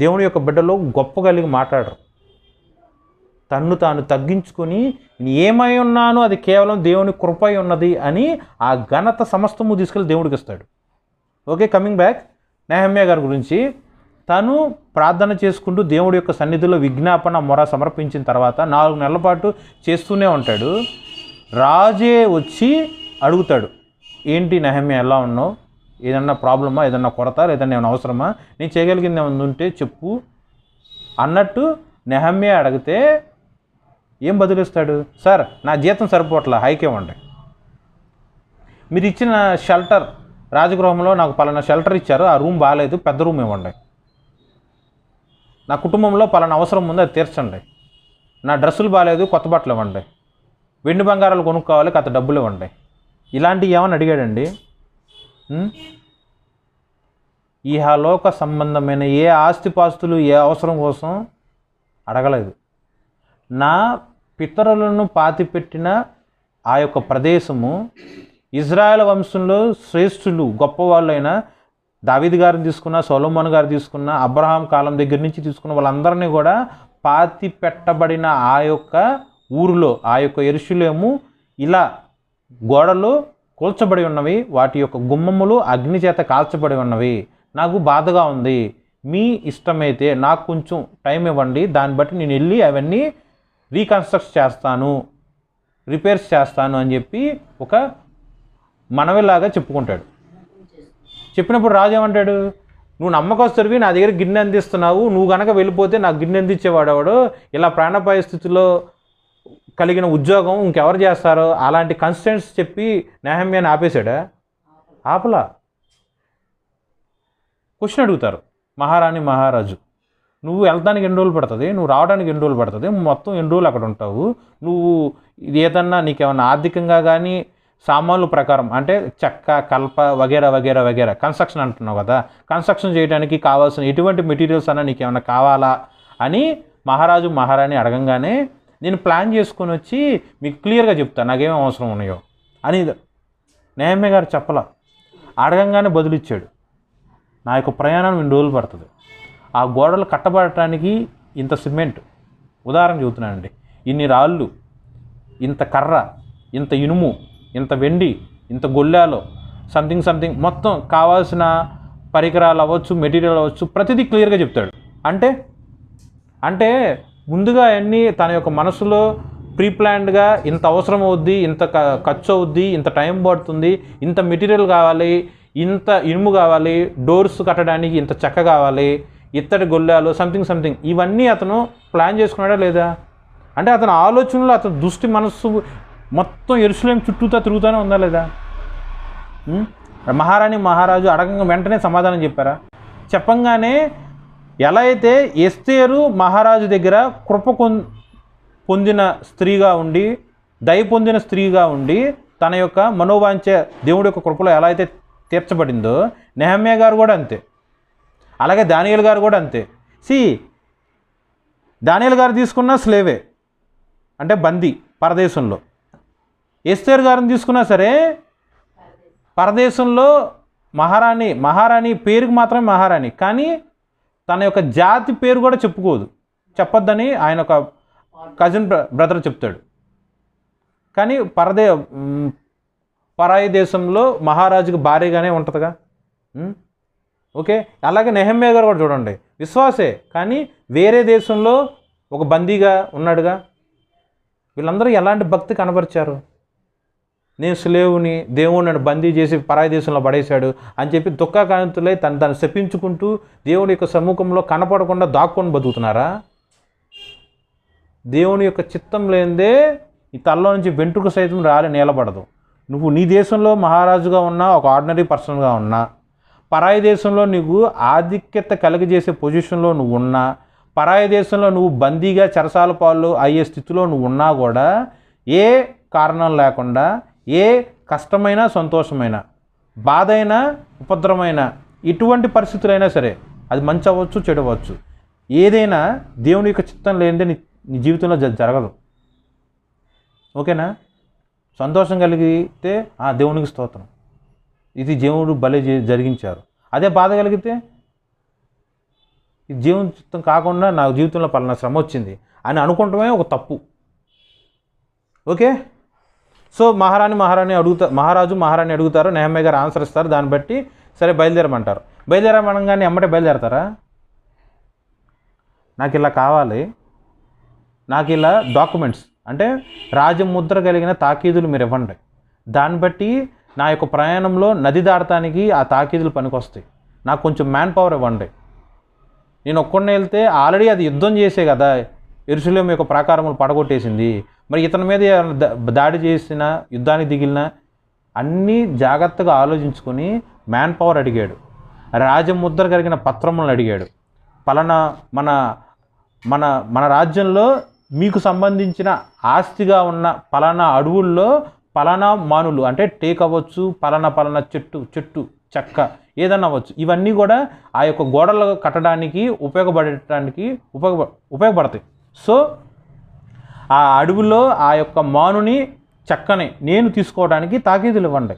దేవుని యొక్క బిడ్డలో గొప్ప కలిగి మాట్లాడరు. తన్ను తాను తగ్గించుకొని ఏమై ఉన్నానో అది కేవలం దేవుని కృపై ఉన్నది అని ఆ ఘనత సమస్తము తీసుకెళ్ళి దేవుడికి ఇస్తాడు. ఓకే, కమింగ్ బ్యాక్ నెహెమ్యా గారి గురించి. తను ప్రార్థన చేసుకుంటూ దేవుడి యొక్క సన్నిధిలో విజ్ఞాపన మొర సమర్పించిన తర్వాత 4 నెలల పాటు చేస్తూనే ఉంటాడు. రాజే వచ్చి అడుగుతాడు, ఏంటి నెహెమ్యా ఎలా ఉన్నావు, ఏదన్నా ప్రాబ్లమా, ఏదన్నా కొరత, లేదన్నా ఏమైనా అవసరమా, నేను చేయగలిగింది ఏమైనా ఉంటే చెప్పు అన్నట్టు నెహెమ్యా అడిగితే ఏం బదులిస్తాడు? సార్, నా జీతం సరిపోట్లా, హైక్ ఇవ్వండి. మీరు ఇచ్చిన షెల్టర్, రాజగృహంలో నాకు పలానా షెల్టర్ ఇచ్చారు, ఆ రూమ్ బాగాలేదు, పెద్ద రూమ్ ఇవ్వండి. నా కుటుంబంలో పలానా అవసరం ఉంది, అది తీర్చండి. నా డ్రెస్సులు బాగాలేదు, కొత్త బట్టలు ఇవ్వండి. వెండి బంగారాలు కొనుక్కోవాలి, కథ డబ్బులు ఇవ్వండి. ఇలాంటివి ఏమని అడిగాడండి? ఇహలోక సంబంధమైన ఏ ఆస్తిపాస్తులు, ఏ అవసరం కోసం అడగలేదు. నా పితరులను పాతిపెట్టిన ఆ యొక్క ప్రదేశము, ఇజ్రాయెల్ వంశంలో శ్రేష్ఠులు గొప్పవాళ్ళైన దావీదు గారిని తీసుకున్న, సొలొమోను గారు తీసుకున్న, అబ్రహాం కాలం దగ్గర నుంచి తీసుకున్న వాళ్ళందరినీ కూడా పాతి పెట్టబడిన ఆ యొక్క ఊరిలో, ఆ యొక్క యెరూషలేము ఇలా గోడలు కూల్చబడి ఉన్నవి, వాటి యొక్క గుమ్మములు అగ్ని చేత కాల్చబడి ఉన్నవి. నాకు బాధగా ఉంది, మీ ఇష్టమైతే నాకు కొంచెం టైం ఇవ్వండి, దాన్ని బట్టి నేను వెళ్ళి అవన్నీ రీకన్స్ట్రక్ట్ చేస్తాను, రిపేర్స్ చేస్తాను అని చెప్పి ఒక మనవిలాగా చెప్పుకుంటాడు. చెప్పినప్పుడు రాజు ఏమంటాడు? నువ్వు నమ్మకస్తుడివి, నా దగ్గర గిన్నె అందిస్తున్నావు, నువ్వు కనుక వెళ్ళిపోతే నాకు గిన్నె అందించేవాడు ఇలా ప్రాణాపాయ స్థితిలో కలిగిన ఉద్యోగం ఇంకెవరు చేస్తారో అలాంటి కన్స్టెంట్స్ చెప్పి నెహెమ్యాని ఆపేశాడా? ఆపలా. క్వశ్చన్ అడుగుతారు మహారాణి, మహారాజు, నువ్వు వెళ్తానికి ఎన్ని రోజులు పడుతుంది, నువ్వు రావడానికి ఎన్ని రోజులు పడుతుంది, మొత్తం ఎన్ని రోజులు అక్కడ ఉంటావు, నువ్వు ఏదన్నా నీకేమన్నా ఆర్థికంగా కానీ సామాన్లు ప్రకారం అంటే చెక్క, కలప వగేరా వగేరా వగేరా కన్స్ట్రక్షన్ అంటున్నావు కదా, కన్స్ట్రక్షన్ చేయడానికి కావాల్సిన ఎటువంటి మెటీరియల్స్ అన్నా నీకేమైనా కావాలా అని మహారాజు మహారాణి అడగంగానే నేను ప్లాన్ చేసుకొని వచ్చి మీకు క్లియర్గా చెప్తాను నాకేమేమి అవసరం ఉన్నాయో అని నెహెమ్యా గారు చెప్పలా. అడగంగానే బదులిచ్చాడు, నా యొక్క ప్రయాణం 2 రోజులు పడుతుంది, ఆ గోడలు కట్టబడటానికి ఇంత సిమెంట్, ఉదాహరణ చెబుతున్నానండి, ఇన్ని రాళ్ళు, ఇంత కర్ర, ఇంత ఇనుము, ఇంత వెండి, ఇంత గొల్లాలో సంథింగ్ మొత్తం కావాల్సిన పరికరాలు అవ్వచ్చు, మెటీరియల్ అవ్వచ్చు, ప్రతిదీ క్లియర్గా చెప్తాడు. అంటే ముందుగా అన్నీ తన యొక్క మనసులో ప్రీప్లాన్డ్గా ఇంత అవసరం అవుద్ది, ఇంత ఖర్చు అవుద్ది, ఇంత టైం పడుతుంది, ఇంత మెటీరియల్ కావాలి, ఇంత ఇనుము కావాలి, డోర్స్ కట్టడానికి ఇంత చెక్క కావాలి, ఇత్తడి గొల్లాలు సంథింగ్ ఇవన్నీ అతను ప్లాన్ చేసుకున్నాడా లేదా? అంటే అతని ఆలోచనలో, అతని దృష్టి మనస్సు మొత్తం యెరూషలేము చుట్టూతా తిరుగుతూనే ఉందా లేదా? మహారాణి మహారాజు అడగంగా వెంటనే సమాధానం చెప్పారా? చెప్పంగానే ఎలా అయితే ఎస్తేరు మహారాజు దగ్గర కృప పొందిన స్త్రీగా ఉండి, దయ పొందిన స్త్రీగా ఉండి, తన యొక్క మనోవాంఛ దేవుడి యొక్క కృపలో ఎలా అయితే తీర్చబడిందో, నెహెమ్యా గారు కూడా అంతే. అలాగే దానియేలు గారు కూడా అంతే. దానియేలు గారు తీసుకున్న స్లేవే, అంటే బందీ పరదేశంలో. ఎస్తేరు గారిని తీసుకున్నా సరే పరదేశంలో మహారాణి పేరుకి మాత్రమే మహారాణి, కానీ తన యొక్క జాతి పేరు కూడా చెప్పొద్దని ఆయన ఒక కజిన్ బ్రదర్ చెప్తాడు. కానీ పరాయి దేశంలో మహారాజుకి భార్యగానే ఉంటుందిగా. ఓకే, అలాగే నెహెమ్యా గారు కూడా చూడండి, విశ్వాసే కానీ వేరే దేశంలో ఒక బందీగా ఉన్నాడుగా. వీళ్ళందరూ ఎలాంటి భక్తి కనబరిచారు? నేను స్లేవుని, దేవుడు నన్ను బందీ చేసి పరాయి దేశంలో పడేశాడు అని చెప్పి దుఃఖకాంతులై తను శపించుకుంటూ దేవుని యొక్క సమ్ముఖంలో కనపడకుండా దాక్కొని బతుకుతున్నారా? దేవుని యొక్క చిత్తం లేనిదే ఈ తలలో నుంచి వెంట్రుక సైతం రాలి నిలబడదు. నువ్వు నీ దేశంలో మహారాజుగా ఉన్నా, ఒక ఆర్డినరీ పర్సన్గా ఉన్నా, పరాయి దేశంలో నీకు ఆధిక్యత కలిగజేసే పొజిషన్లో నువ్వు ఉన్నా, పరాయి దేశంలో నువ్వు బందీగా చెరసాల పాలు అయ్యే స్థితిలో నువ్వు ఉన్నా కూడా ఏ కారణం లేకుండా ఏ కష్టమైన సంతోషమైన బాధ అయినా ఉపద్రవమైన ఎటువంటి పరిస్థితులైనా సరే, అది మంచి అవ్వచ్చు చెడు అవ్వచ్చు, ఏదైనా దేవుని యొక్క చిత్తం లేనిదే నీ జీవితంలో జరగదు. ఓకేనా? సంతోషం కలిగితే దేవునికి స్తోత్రం, ఇది దేవుడు భలే జరిగించారు. అదే బాధ కలిగితే ఇది జీవన చిత్తం కాకుండా నా జీవితంలో పలానా శ్రమ వచ్చింది అని అనుకుంటమే ఒక తప్పు. ఓకే, సో మహారాజు మహారాణి అడుగుతారు, నెహెమ్యా గారు ఆన్సర్ ఇస్తారు. దాన్ని బట్టి సరే బయలుదేరమంటారు. బయలుదేరమనగానే ఎమ్మటే బయలుదేరతారా? నాకు ఇలా కావాలి, నాకు ఇలా డాక్యుమెంట్స్ అంటే రాజముద్ర కలిగిన తాకీదులు మీరు ఇవ్వండి, దాన్ని బట్టి నా యొక్క ప్రయాణంలో నది దాటడానికి ఆ తాకీదులు పనికొస్తాయి, నాకు కొంచెం మ్యాన్ పవర్ ఇవ్వండి. నేను ఒక్కడిని వెళ్తే ఆల్రెడీ అది యుద్ధం చేసే కదా, యెరూషలేము యొక్క ప్రాకారములు పడగొట్టేసింది. మరి ఇతని మీద దాడి చేసిన, యుద్ధానికి దిగిలిన అన్నీ జాగ్రత్తగా ఆలోచించుకొని మ్యాన్ పవర్ అడిగాడు. రాజముద్ర కలిగిన పత్రములను అడిగాడు. పలానా మన రాజ్యంలో మీకు సంబంధించిన ఆస్తిగా ఉన్న పలానా అడవుల్లో పలానా మానులు అంటే టేక్ అవ్వచ్చు, పలానా చెట్టు చెక్క ఏదన్నా అవ్వచ్చు, ఇవన్నీ కూడా ఆ యొక్క గోడలు కట్టడానికి ఉపయోగపడతాయి. సో ఆ అడవిలో ఆ యొక్క మానుని చెక్కని నేను తీసుకోవడానికి తాకీదులు ఇవ్వండి,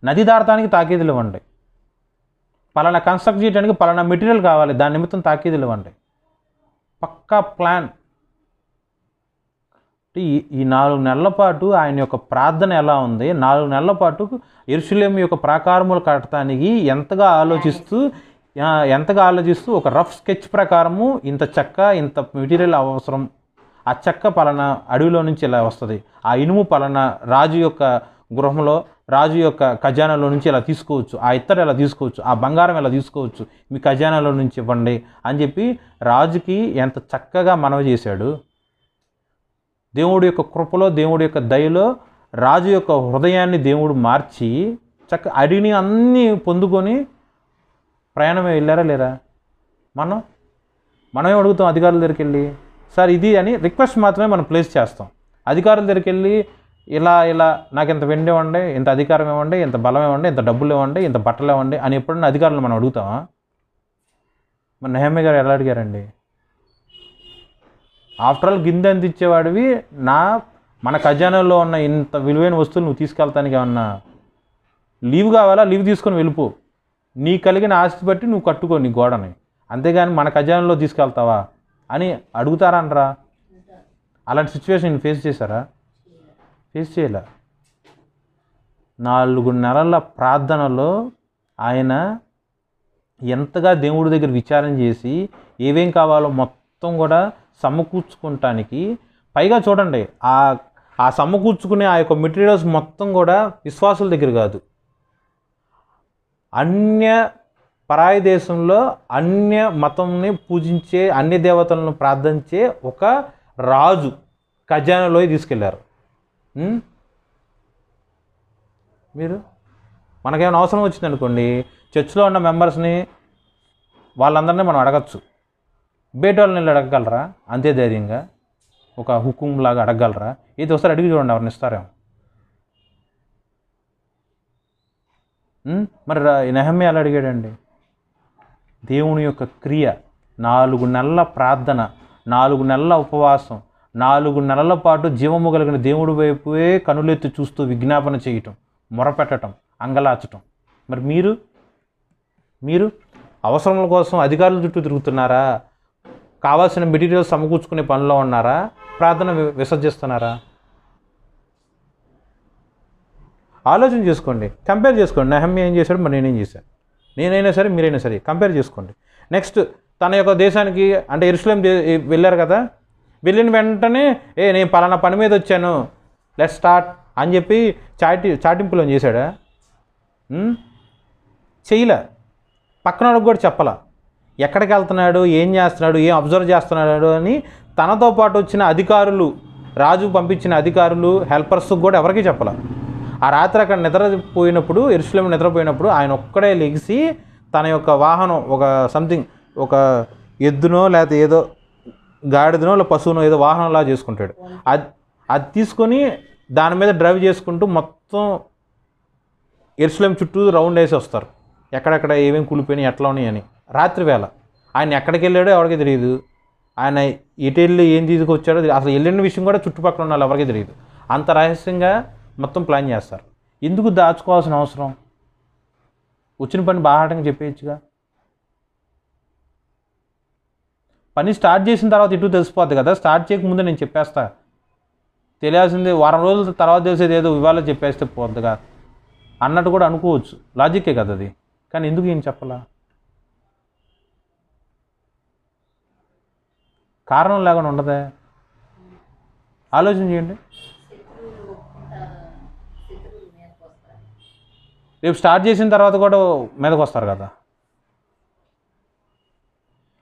నది దాటడానికి తాకీదులు ఇవ్వండి, పలానా కన్స్ట్రక్ట్ చేయడానికి పలానా మెటీరియల్ కావాలి, దాని నిమిత్తం తాకీదులు ఇవ్వండి. పక్కా ప్లాన్. ఈ 4 నెలల పాటు ఆయన యొక్క ప్రార్థన ఎలా ఉంది, 4 నెలల పాటు యెరూషలేము యొక్క ప్రాకారములు కట్టడానికి ఎంతగా ఆలోచిస్తూ ఒక రఫ్ స్కెచ్ ప్రకారము ఇంత చెక్క ఇంత మెటీరియల్ అవసరం, ఆ చెక్క పలానా అడవిలో నుంచి ఇలా వస్తుంది, ఆ ఇనుము పలానా రాజు యొక్క గృహంలో రాజు యొక్క ఖజానాలో నుంచి ఇలా తీసుకోవచ్చు, ఆ ఇత్తడి ఇలా తీసుకోవచ్చు, ఆ బంగారం ఇలా తీసుకోవచ్చు, మీ ఖజానాలో నుంచి ఇవ్వండి అని చెప్పి రాజుకి ఎంత చక్కగా మనవి చేశాడు. దేవుడి యొక్క కృపలో, దేవుడి యొక్క దయలో రాజు యొక్క హృదయాన్ని దేవుడు మార్చి అడిని అన్నీ పొందుకొని ప్రయాణమే వెళ్ళారా లేరా? మనమే అడుగుతాం అధికారుల దగ్గరికి వెళ్ళి, సార్ ఇది అని రిక్వెస్ట్ మాత్రమే మనం ప్లేస్ చేస్తాం. అధికారుల దగ్గరికి వెళ్ళి ఇలా నాకు ఇంత వెండి ఇవ్వండి, ఇంత అధికారం ఇవ్వండి, ఇంత బలం ఇవ్వండి, ఇంత డబ్బులు ఇవ్వండి, ఇంత బట్టలు ఇవ్వండి అని ఎప్పుడన్నా అధికారులు మనం అడుగుతామా? మన నెహెమ్యా గారు ఎలా అడిగారండి? ఆఫ్టర్ ఆల్ గిందె ఎంత ఇచ్చేవాడివి, మన ఖజానాలో ఉన్న ఇంత విలువైన వస్తువులు నువ్వు తీసుకెళ్తానికి ఏమన్నా లీవ్ కావాలా? లీవ్ తీసుకొని వెళ్ళిపో, నీ కలిగిన ఆస్తి బట్టి నువ్వు కట్టుకో నీ గోడని, అంతేగాని మన ఖజానాలో తీసుకెళ్తావా అని అడుగుతారా అనరా? అలాంటి సిచ్యువేషన్ ఫేస్ చేశారా? ఫేస్ చేయలే. 4 నెలల ప్రార్థనలో ఆయన ఎంతగా దేవుడి దగ్గర విచారం చేసి ఏమేం కావాలో మొత్తం కూడా సమకూర్చుకోవటానికి, పైగా చూడండి ఆ సమకూర్చుకునే ఆ యొక్క మెటీరియల్స్ మొత్తం కూడా విశ్వాసుల దగ్గర కాదు, పరాయి దేశంలో అన్య మతంని పూజించే, అన్య దేవతలను ప్రార్థించే ఒక రాజు ఖజానాలో తీసుకెళ్లారు. మీరు మనకేమైనా అవసరం వచ్చిందనుకోండి, చర్చ్లో ఉన్న మెంబర్స్ని వాళ్ళందరినీ మనం అడగచ్చు, బయట వాళ్ళని అడగగలరా? అంతే ధైర్యంగా ఒక హుకుం లాగా అడగగలరా? ఇది ఒకసారి అడిగి చూడండి, ఎవరిని ఇస్తారేమో. మరి నెహెమ్యా ఎలా అడిగాడండి? దేవుని యొక్క క్రియ, 4 నెలల ప్రార్థన, 4 నెలల ఉపవాసం, 4 నెలల పాటు జీవము కలిగిన దేవుడి వైపువే కనులెత్తి చూస్తూ విజ్ఞాపన చేయటం, మొరపెట్టడం, అంగలాచటం. మరి మీరు అవసరముల కోసం అధికారుల చుట్టూ తిరుగుతున్నారా? కావాల్సిన మెటీరియల్స్ సమకూర్చుకునే పనిలో ఉన్నారా, ప్రార్థన విసర్జిస్తున్నారా? ఆలోచన చేసుకోండి, కంపేర్ చేసుకోండి. నెహమ్యా ఏం చేశాడు, మరి నేనేం చేశాను, నేనైనా సరే మీరైనా సరే కంపేర్ చేసుకోండి. నెక్స్ట్ తన యొక్క దేశానికి అంటే యెరూషలేం వెళ్ళారు కదా, వెళ్ళిన వెంటనే నేను పలానా పని మీద వచ్చాను, లెట్స్ స్టార్ట్ అని చెప్పి చాటింపులో చేశాడా? చేయలే. పక్కనోడికి కూడా చెప్పలా ఎక్కడికి వెళ్తున్నాడు, ఏం చేస్తున్నాడు, ఏం అబ్జర్వ్ చేస్తున్నాడు అని. తనతో పాటు వచ్చిన అధికారులు, రాజు పంపించిన అధికారులు, హెల్పర్స్కి కూడా ఎవరికీ చెప్పలా. ఆ రాత్రి అక్కడ నిద్రపోయినప్పుడు, యెరూషలేం నిద్రపోయినప్పుడు ఆయన ఒక్కడే లెగిసి తన యొక్క వాహనం ఒక సంథింగ్ ఒక ఎద్దునో లేకపోతే ఏదో గాడిదనో లేదా పశువునో ఏదో వాహనంలా చేసుకుంటాడు. అది తీసుకొని దాని మీద డ్రైవ్ చేసుకుంటూ మొత్తం యెరూషలేం చుట్టూ రౌండ్ వేసి వస్తారు, ఎక్కడెక్కడ ఏమేమి కూలిపోయినాయి ఎట్లా ఉన్నాయి అని. రాత్రి వేళ ఆయన ఎక్కడికి వెళ్ళాడో ఎవరికి తెలియదు, ఆయన ఎటు వెళ్ళి ఏం తీసుకొచ్చాడో అసలు వెళ్ళిన విషయం కూడా చుట్టుపక్కల ఉన్న వాళ్ళు ఎవరికి తెలియదు. అంత రహస్యంగా మొత్తం ప్లాన్ చేస్తారు. ఎందుకు దాచుకోవాల్సిన అవసరం? వచ్చిన పని బాహాటంగా చెప్పేయచ్చుగా. పని స్టార్ట్ చేసిన తర్వాత ఇటు తెలిసిపోద్ది కదా, స్టార్ట్ చేయకముందే నేను చెప్పేస్తా. తెలియాల్సింది వారం రోజుల తర్వాత తెలిసేది ఏదో ఇవాళ చెప్పేస్తే పోద్దిగా అన్నట్టు కూడా అనుకోవచ్చు, లాజిక్కే కదా అది. కానీ ఎందుకు ఏం చెప్పాలా? కారణం లేకుండా ఉండదే. ఆలోచన చేయండి. రేపు స్టార్ట్ చేసిన తర్వాత కూడా మీదకి వస్తారు కదా.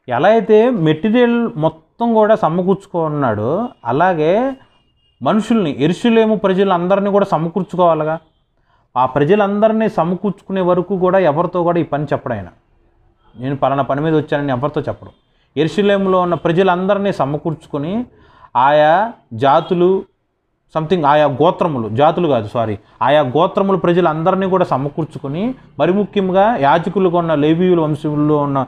ఎలా అయితే మెటీరియల్ మొత్తం కూడా సమకూర్చుకున్నాడో అలాగే మనుషుల్ని, యెరూషలేము ప్రజలందరినీ కూడా సమకూర్చుకోవాలిగా. ఆ ప్రజలందరినీ సమకూర్చుకునే వరకు కూడా ఎవరితో కూడా ఈ పని చెప్పడు ఆయన. నేను పలానా పని మీద వచ్చానని ఎవరితో చెప్పడు. యెరూషలేములో ఉన్న ప్రజలందరినీ సమకూర్చుకొని ఆయా జాతులు సంథింగ్ ఆయా గోత్రములు, జాతులు కాదు సారీ, ఆయా గోత్రములు ప్రజలందరినీ కూడా సమకూర్చుకొని, మరి ముఖ్యంగా యాజకులుగా ఉన్న లేవీయుల వంశంలో ఉన్న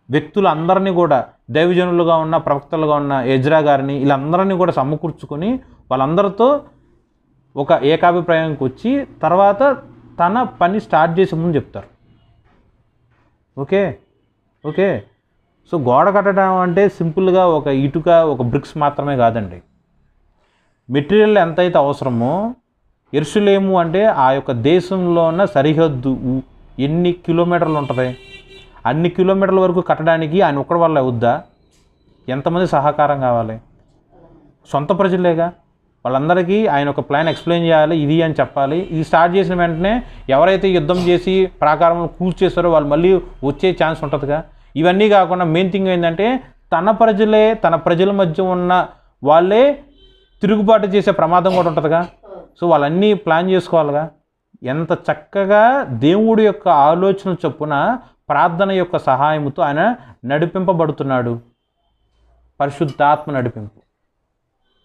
వ్యక్తులందరినీ కూడా, దైవజనులుగా ఉన్న ప్రవక్తలుగా ఉన్న ఎజ్రా గారిని, వీళ్ళందరినీ కూడా సమకూర్చుకొని వాళ్ళందరితో ఒక ఏకాభిప్రాయానికి వచ్చి తర్వాత తన పని స్టార్ట్ చేసే ముందు చెప్తారు. Okay okay. సో గోడ కట్టడం అంటే సింపుల్గా ఒక ఇటుక, ఒక బ్రిక్స్ మాత్రమే కాదండి. మెటీరియల్ ఎంతైతే అవసరమో, యెరూషలేము అంటే ఆ యొక్క దేశంలో ఉన్న సరిహద్దు ఎన్ని కిలోమీటర్లు ఉంటుంది, అన్ని కిలోమీటర్ల వరకు కట్టడానికి ఆయన ఒక్కడి వల్ల అవుద్దా? ఎంతమంది సహకారం కావాలి? సొంత ప్రజలేగా, వాళ్ళందరికీ ఆయన ఒక ప్లాన్ ఎక్స్ప్లెయిన్ చేయాలి, ఇది అని చెప్పాలి. ఇది స్టార్ట్ చేసిన వెంటనే ఎవరైతే యుద్ధం చేసి ప్రాకారం కూల్చేస్తారో వాళ్ళు మళ్ళీ వచ్చే ఛాన్స్ ఉంటుందిగా. ఇవన్నీ కాకుండా మెయిన్ థింగ్ ఏంటంటే తన ప్రజలే, తన ప్రజల మధ్య ఉన్న వాళ్ళే తిరుగుబాటు చేసే ప్రమాదం కూడా ఉంటుందిగా. సో వాళ్ళన్నీ ప్లాన్ చేసుకోవాలిగా. ఎంత చక్కగా దేవుడి యొక్క ఆలోచన చొప్పున ప్రార్థన యొక్క సహాయంతో ఆయన నడిపింపబడుతున్నాడు, పరిశుద్ధాత్మ నడిపింపు.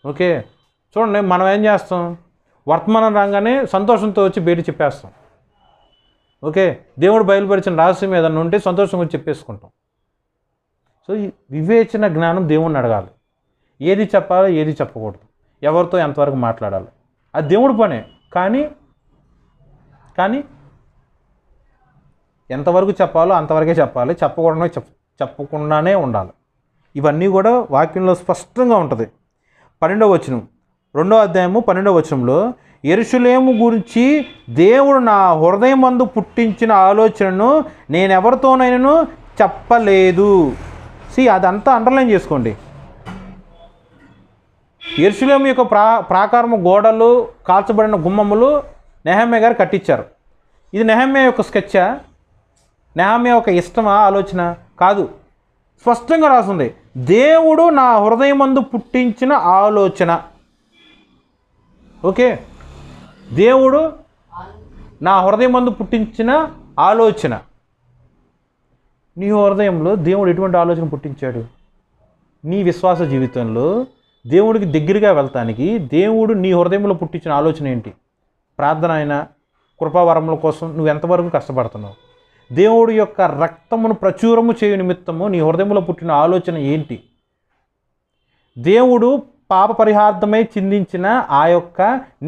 ఓకే చూడండి, మనం ఏం చేస్తాం, వర్తమానం రాగానే సంతోషంతో వచ్చి బయట చెప్పేస్తాం. ఓకే, దేవుడు బయలుపరిచిన రహస్యం ఏదన్నా ఉంటే సంతోషంగా చెప్పేసుకుంటాం. సో ఈ వివేచన జ్ఞానం దేవుణ్ణి అడగాలి, ఏది చెప్పాలో ఏది చెప్పకూడదు, ఎవరితో ఎంతవరకు మాట్లాడాలి, అది దేవుడి పనే. కానీ ఎంతవరకు చెప్పాలో అంతవరకే చెప్పాలి, చెప్పకుండానే ఉండాలి. ఇవన్నీ కూడా వాక్యంలో స్పష్టంగా ఉంటుంది. 12వ వచనం, 2వ అధ్యాయము 12వ వచనంలో, యెరూషలేము గురించి దేవుడు నా హృదయమందు పుట్టించిన ఆలోచనను నేనెవరితోనైనాను చెప్పలేదు. అదంతా అండర్లైన్ చేసుకోండి. యెరూషలేము యొక్క ప్రాకారము గోడలు, కాల్చబడిన గుమ్మములు నెహమ్యా గారు కట్టించారు. ఇది నెహమ్యా యొక్క స్కెచ్చా, నెహమ్యా యొక్క ఇష్టమా, ఆలోచన కాదు. స్పష్టంగా రాస్తుంది, దేవుడు నా హృదయమందు పుట్టించిన ఆలోచన. ఓకే, దేవుడు నా హృదయమందు పుట్టించిన ఆలోచన. నీ హృదయంలో దేవుడు ఎటువంటి ఆలోచన పుట్టించాడు? నీ విశ్వాస జీవితంలో దేవుడికి దగ్గరగా వెళ్తానికి దేవుడు నీ హృదయంలో పుట్టించిన ఆలోచన ఏంటి? ప్రార్థన అయినా, కృపావరముల కోసం నువ్వు ఎంతవరకు కష్టపడుతున్నావు? దేవుడి యొక్క రక్తమును ప్రచురము చేయు నిమిత్తము నీ హృదయంలో పుట్టిన ఆలోచన ఏంటి? దేవుడు పాప పరిహార్థమై చిందించిన ఆ యొక్క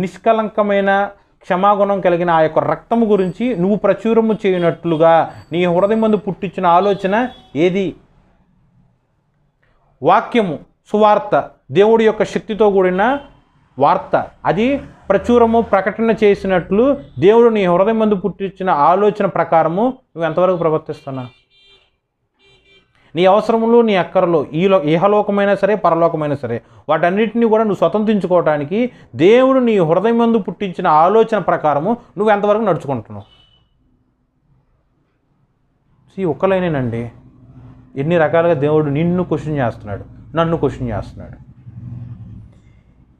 నిష్కలంకమైన క్షమాగుణం కలిగిన ఆ యొక్క రక్తము గురించి నువ్వు ప్రచురము చేయనట్లుగా నీ హృదయం ముందు పుట్టించిన ఆలోచన ఏది? వాక్యము, సువార్త, దేవుడి యొక్క శక్తితో కూడిన వార్త, అది ప్రచురము ప్రకటన చేసినట్లు దేవుడు నీ హృదయం ముందు పుట్టించిన ఆలోచన ప్రకారము నువ్వు ఎంతవరకు ప్రవర్తిస్తున్నా? నీ అవసరములు, నీ అక్కరలు, ఇహలోకమైనా సరే పరలోకమైనా సరే, వాటన్నిటిని కూడా నువ్వు స్వతంత్రించుకోవడానికి దేవుడు నీ హృదయం ముందు పుట్టించిన ఆలోచన ప్రకారము నువ్వు ఎంతవరకు నడుచుకుంటున్నావు? ఒక్కలేనేనండి, ఎన్ని రకాలుగా దేవుడు నిన్ను క్వశ్చన్ చేస్తున్నాడు, నన్ను క్వశ్చన్ చేస్తున్నాడు.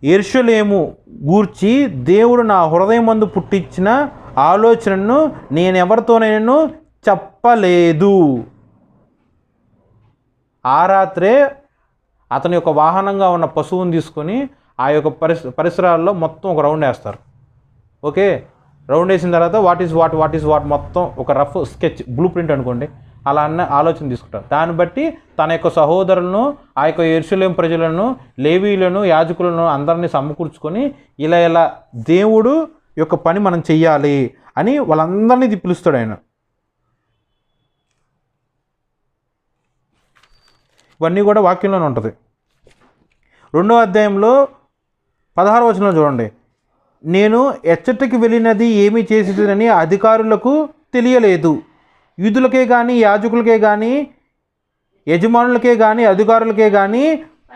యెరూషలేము గూర్చి దేవుడు నా హృదయం ముందు పుట్టించిన ఆలోచనను నేనెవరితోనైనా చెప్పలేదు. ఆ రాత్రే అతని యొక్క వాహనంగా ఉన్న పశువుని తీసుకొని ఆ యొక్క పరిసరాల్లో మొత్తం ఒక రౌండ్ వేస్తారు. ఓకే, రౌండ్ వేసిన తర్వాత వాట్ ఈజ్ వాట్ మొత్తం ఒక రఫ్ స్కెచ్, బ్లూ ప్రింట్ అనుకోండి, అలా అన్న ఆలోచన తీసుకుంటారు. దాన్ని బట్టి తన యొక్క సహోదరులను, ఆ యొక్క యెరూషలేము ప్రజలను, లేవీయులను, యాజకులను అందరినీ సమకూర్చుకొని ఇలా దేవుడు యొక్క పని మనం చెయ్యాలి అని వాళ్ళందరినీ పిలుస్తాడు ఆయన. ఇవన్నీ కూడా వాక్యంలోనే ఉంటుంది. 2వ అధ్యాయంలో 16వ వచనంలో చూడండి, నేను ఎచ్చటికి వెళ్ళినది ఏమి చేసేదని అధికారులకు తెలియలేదు. యూదులకే కానీ, యాజకులకే కానీ, యజమానులకే కానీ, అధికారులకే కానీ,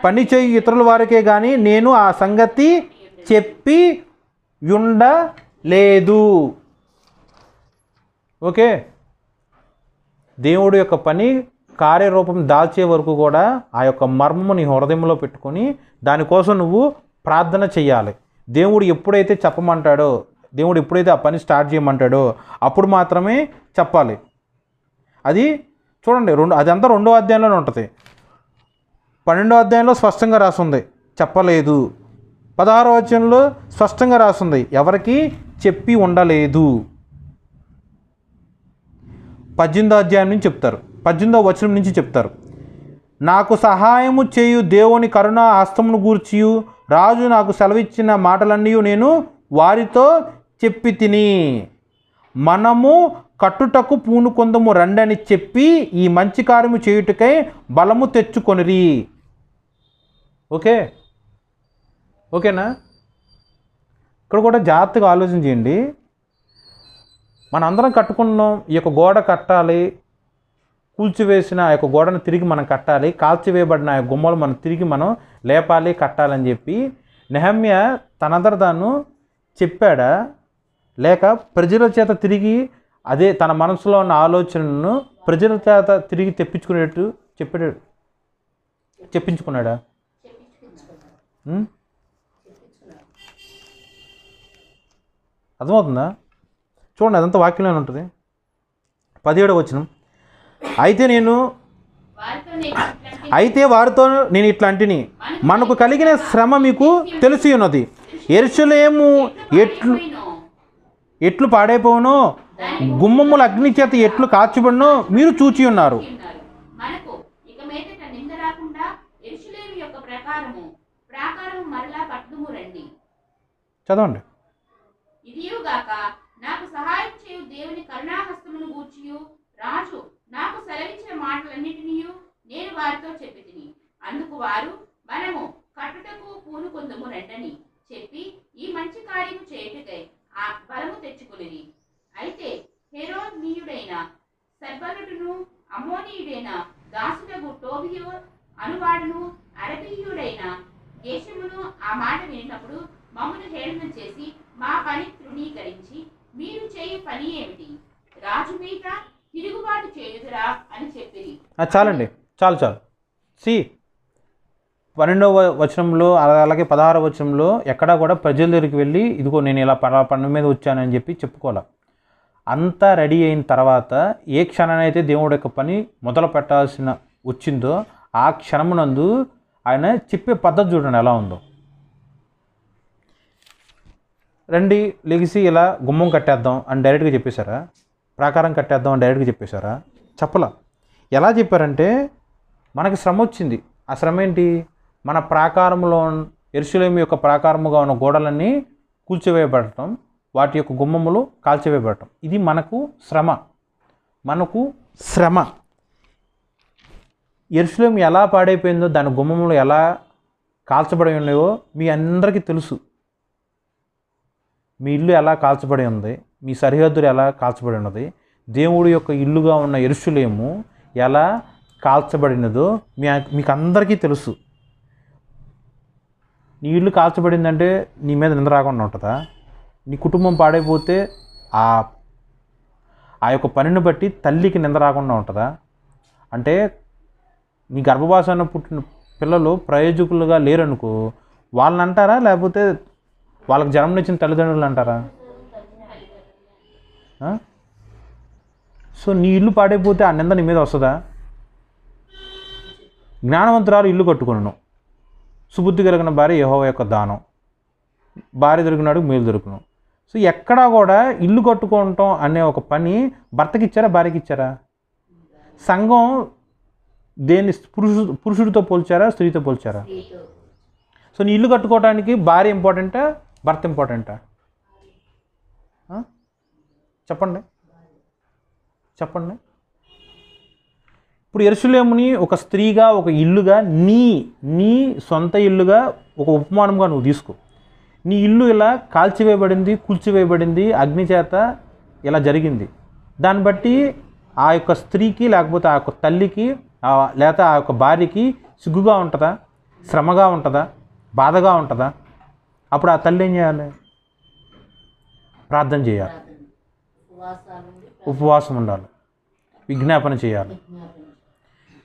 పని చేయు ఇతరుల వారికే కానీ నేను ఆ సంగతి చెప్పి ఉండలేదు. ఓకే, దేవుడు యొక్క పని కార్యరూపం దాల్చే వరకు కూడా ఆ యొక్క మర్మము నీ హృదయంలో పెట్టుకొని దానికోసం నువ్వు ప్రార్థన చెయ్యాలి. దేవుడు ఎప్పుడైతే చెప్పమంటాడో, దేవుడు ఎప్పుడైతే ఆ పని స్టార్ట్ చేయమంటాడో అప్పుడు మాత్రమే చెప్పాలి. అది చూడండి, అదంతా 2వ అధ్యాయంలోనే ఉంటుంది. 12వ అధ్యాయంలో స్పష్టంగా రాస్తుంది చెప్పలేదు. 16వ వచనంలో స్పష్టంగా రాస్తుంది ఎవరికి చెప్పి ఉండలేదు. 18వ అధ్యాయం నుంచి చెప్తారు, 18వ వచనం నుంచి చెప్తారు, నాకు సహాయము చేయు దేవుని కరుణా హస్తమును గూర్చియు రాజు నాకు సెలవిచ్చిన మాటలన్నీ నేను వారితో చెప్పి తిని, మనము కట్టుటకు పూనుకొందము రండని చెప్పి ఈ మంచి కార్యము చేయుటకై బలము తెచ్చుకొనిరి. ఓకేనా? ఇక్కడ కూడా జాగ్రత్తగా ఆలోచన చేయండి. మనందరం కట్టుకున్నాం, ఈ యొక్క గోడ కట్టాలి, కూల్చివేసిన ఆ యొక్క గోడను తిరిగి మనం కట్టాలి, కాల్చివేయబడిన ఆ గుమ్మలు మనం తిరిగి మనం లేపాలి, కట్టాలని చెప్పి నెహమ్యా తనందర తాను చెప్పాడా, లేక ప్రజల చేత తిరిగి అదే తన మనసులో ఉన్న ఆలోచనను ప్రజల చేత తిరిగి తెప్పించుకునేట్టు చెప్పించుకున్నాడా? అర్థమవుతుందా? చూడండి, అదంతా వాక్యంలోనే ఉంటుంది. 17వ వచనం, అయితే వారితో నేను ఇట్లాంటిని, మనకు కలిగిన శ్రమ మీకు తెలిసి ఉన్నది. యెరూషలేము ఎట్లు పాడైపోవునో, గుమ్మముల అగ్ని చేత ఎట్లు కాల్చబడినో మీరు చూచి ఉన్నారు. చదవండి. ఇదియుగాక నాకు సహాయం చేయు దేవుని కరుణాహస్తమును గూర్చియు రాజు నాకు సెలవిచ్చిన మాటలన్నిటినీ నేను వారితో చెప్పి తిని, అందుకు వారు మనము కట్టుటకు పూనుకొందుము రండని చెప్పి ఈ మంచి కార్యము చేయుటకై ఆ బలము తెచ్చుకొనిరి. అయితే హెరోనీయుడైన సర్బనుడును, అమ్మోనీయుడైన దాసుడగు టోబియు అనువాడును, అరబీయుడైన గేషమును ఆ మాట విన్నప్పుడు మమ్మను హేళన చేసి మా పని తృణీకరించి మీరు చేయు పని ఏమిటి, రాజు మీద తిరుగుబాటు చేయుదురా అని చెప్పిరి. చాలండి, చాలు. 12వ వచనంలో అలాగే 16వ వచనంలో ఎక్కడా కూడా ప్రజల దగ్గరికి వెళ్ళి ఇదిగో నేను ఇలా పని మీద వచ్చానని చెప్పి చెప్పుకోవాలి. అంతా రెడీ అయిన తర్వాత ఏ క్షణానైతే దేవుడి యొక్క పని మొదలు పెట్టాల్సిన వచ్చిందో ఆ క్షణమునందు ఆయన చెప్పే పద్ధతి చూడండి ఎలా ఉందో. రండి లెగిసి ఇలా గుమ్మం కట్టేద్దాం అని డైరెక్ట్గా చెప్పేశారా? ప్రాకారం కట్టేద్దాం అని డైరెక్ట్గా చెప్పేశారా? చెప్పలా. ఎలా చెప్పారంటే, మనకి శ్రమ వచ్చింది. ఆ శ్రమ ఏంటి? మన ప్రాకారంలో యెరూషలేము యొక్క ప్రాకారముగా ఉన్న గోడలన్నీ కూల్చివేయబడటం, వాటి యొక్క గుమ్మములు కాల్చివేయబడటం. ఇది మనకు శ్రమ. యెరూషలేము ఎలా పాడైపోయిందో, దాని గుమ్మములు ఎలా కాల్చబడి ఉన్నాయో మీ అందరికీ తెలుసు. మీ ఇల్లు ఎలా కాల్చబడి ఉంది, మీ సరిహద్దులు ఎలా కాల్చబడి ఉన్నది, దేవుడి యొక్క ఇల్లుగా ఉన్న యెరూషలేము ఎలా కాల్చబడినదో మీకు అందరికీ తెలుసు. నీ ఇల్లు కాల్చబడిందంటే నీ మీద నింద రాకుండా ఉంటుందా? నీ కుటుంబం పాడైపోతే ఆ యొక్క పనిని బట్టి తల్లికి నింద రాకుండా ఉంటుందా? అంటే నీ గర్భవాసాన పుట్టిన పిల్లలు ప్రయోజకులుగా లేరనుకో, వాళ్ళని అంటారా, లేకపోతే వాళ్ళకి జన్మనిచ్చిన తల్లిదండ్రులు అంటారా? సో నీ ఇల్లు పాడైపోతే ఆ నింద నీ మీద వస్తుందా? జ్ఞానవంతురాలు ఇల్లు కట్టుకున్నాను, సుబుద్ధి కలిగిన భార్య యెహోవా యొక్క దానం, భార్య దొరికినాడు మేలు దొరుకును. సో ఎక్కడా కూడా ఇల్లు కట్టుకోవటం అనే ఒక పని భర్తకి ఇచ్చారా, భార్యకి ఇచ్చారా? సంఘం దేన్ని పురుషుడితో పోల్చారా, స్త్రీతో పోల్చారా? సో నీ ఇల్లు కట్టుకోవడానికి భార్య ఇంపార్టెంటా, భర్త ఇంపార్టెంటా? చెప్పండి చెప్పండి. ఇప్పుడు యెరూషలేముని ఒక స్త్రీగా, ఒక ఇల్లుగా, నీ సొంత ఇల్లుగా ఒక ఉపమానంగా నువ్వు తీసుకో. నీ ఇల్లు ఇలా కాల్చివేయబడింది, కూల్చివేయబడింది, అగ్ని చేత ఇలా జరిగింది. దాన్ని బట్టి ఆ యొక్క స్త్రీకి, లేకపోతే ఆ యొక్క తల్లికి, లేకపోతే ఆ యొక్క భార్యకి సిగ్గుగా ఉంటుందా, శ్రమగా ఉంటుందా, బాధగా ఉంటుందా? అప్పుడు ఆ తల్లి ఏం చేయాలి? ప్రార్థన చేయాలి, ఉపవాసం ఉండాలి, విజ్ఞాపన చేయాలి,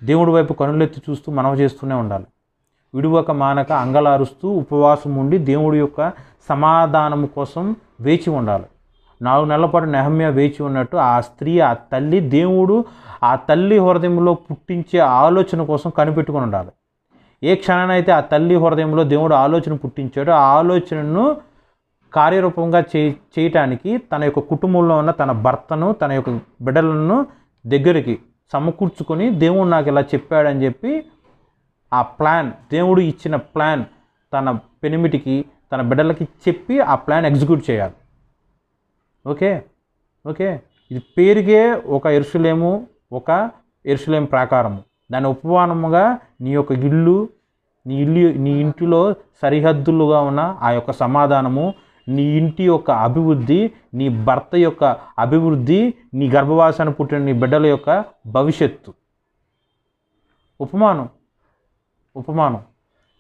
దేవుడి వైపు కనులెత్తి చూస్తూ మనవి చేస్తూనే ఉండాలి. విడువక మానక అంగలారుస్తూ ఉపవాసం ఉండి దేవుడి యొక్క సమాధానము కోసం వేచి ఉండాలి. 4 నెలల పాటు నెహమ్యా వేచి ఉన్నట్టు ఆ స్త్రీ, ఆ తల్లి, దేవుడు ఆ తల్లి హృదయంలో పుట్టించే ఆలోచన కోసం కనిపెట్టుకుని ఉండాలి. ఏ క్షణానైతే ఆ తల్లి హృదయంలో దేవుడు ఆలోచన పుట్టించాడో ఆ ఆలోచనను కార్యరూపంగా చేయటానికి తన యొక్క కుటుంబంలో ఉన్న తన భర్తను, తన యొక్క బిడ్డలను దగ్గరికి సమకూర్చుకొని, దేవుడు నాకు ఇలా చెప్పాడని చెప్పి ఆ ప్లాన్, దేవుడు ఇచ్చిన ప్లాన్ తన పెనిమిటికి, తన బిడ్డలకి చెప్పి ఆ ప్లాన్ ఎగ్జిక్యూట్ చేయాలి. ఓకే ఓకే ఇది పేరుగే ఒక యెరూషలేము, ఒక యెరూషలేము ప్రాకారము. దాని ఉపమానముగా నీ యొక్క ఇల్లు, నీ ఇంటిలో సరిహద్దులుగా ఉన్న ఆ యొక్క సమాధానము, నీ ఇంటి యొక్క అభివృద్ధి, నీ భర్త యొక్క అభివృద్ధి, నీ గర్భవాసాన పుట్టిన నీ బిడ్డల యొక్క భవిష్యత్తు. ఉపమానం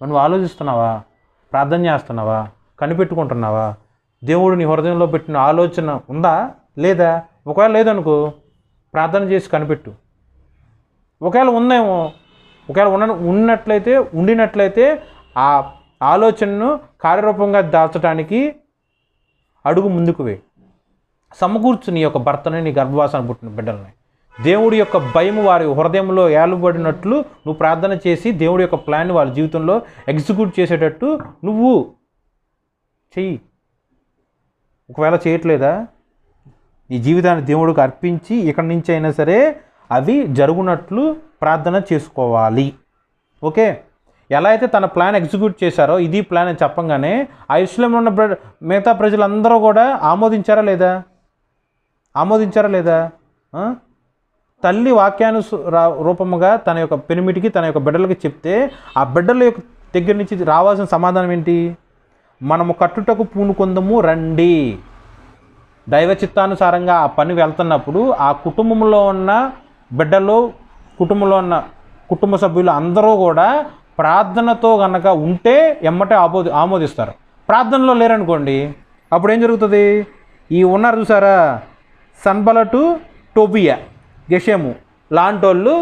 నువ్వు ఆలోచిస్తున్నావా? ప్రార్థన చేస్తున్నావా? కనిపెట్టుకుంటున్నావా? దేవుడు నీ హృదయంలో పెట్టిన ఆలోచన ఉందా లేదా? ఒకవేళ లేదనుకో, ప్రార్థన చేసి కనిపెట్టు. ఒకవేళ ఉందేమో, ఒకవేళ ఉండినట్లయితే ఆ ఆలోచనను కార్యరూపంగా దాల్చడానికి అడుగు ముందుకు వే. సమకూర్చు నీ యొక్క భర్తని, నీ గర్భవాసాన్ని పుట్టిన బిడ్డలని. దేవుడి యొక్క భయం వారి హృదయంలో ఏలుబడినట్లు నువ్వు ప్రార్థన చేసి దేవుడి యొక్క ప్లాన్ వాళ్ళ జీవితంలో ఎగ్జిక్యూట్ చేసేటట్టు నువ్వు చెయ్యి. ఒకవేళ చేయట్లేదా, నీ జీవితాన్ని దేవుడికి అర్పించి ఇక్కడి నుంచి అయినా సరే అవి జరుగునట్లు ప్రార్థన చేసుకోవాలి. ఓకే, ఎలా అయితే తన ప్లాన్ ఎగ్జిక్యూట్ చేశారో ఇది ప్లాన్ అని చెప్పంగానే ఆ యెరూషలేములో ఉన్న మిగతా ప్రజలందరూ కూడా ఆమోదించారా లేదా? తల్లి రూపముగా తన యొక్క పెనిమిటికి, తన యొక్క బిడ్డలకి చెప్తే ఆ బిడ్డల యొక్క దగ్గర నుంచి రావాల్సిన సమాధానం ఏంటి? మనము కట్టుటకు పూనుకొందము రండి. దైవ చిత్తానుసారంగా ఆ పని వెళ్తున్నప్పుడు ఆ కుటుంబంలో ఉన్న బిడ్డలు, కుటుంబంలో ఉన్న కుటుంబ సభ్యులు అందరూ కూడా ప్రార్థనతో కనుక ఉంటే ఎమ్మటే ఆమోదిస్తారు. ప్రార్థనలో లేరనుకోండి, అప్పుడు ఏం జరుగుతుంది? ఈ ఉన్నారు చూసారా, సన్బలటు, టోబియా, గెషెము లాంటి వాళ్ళు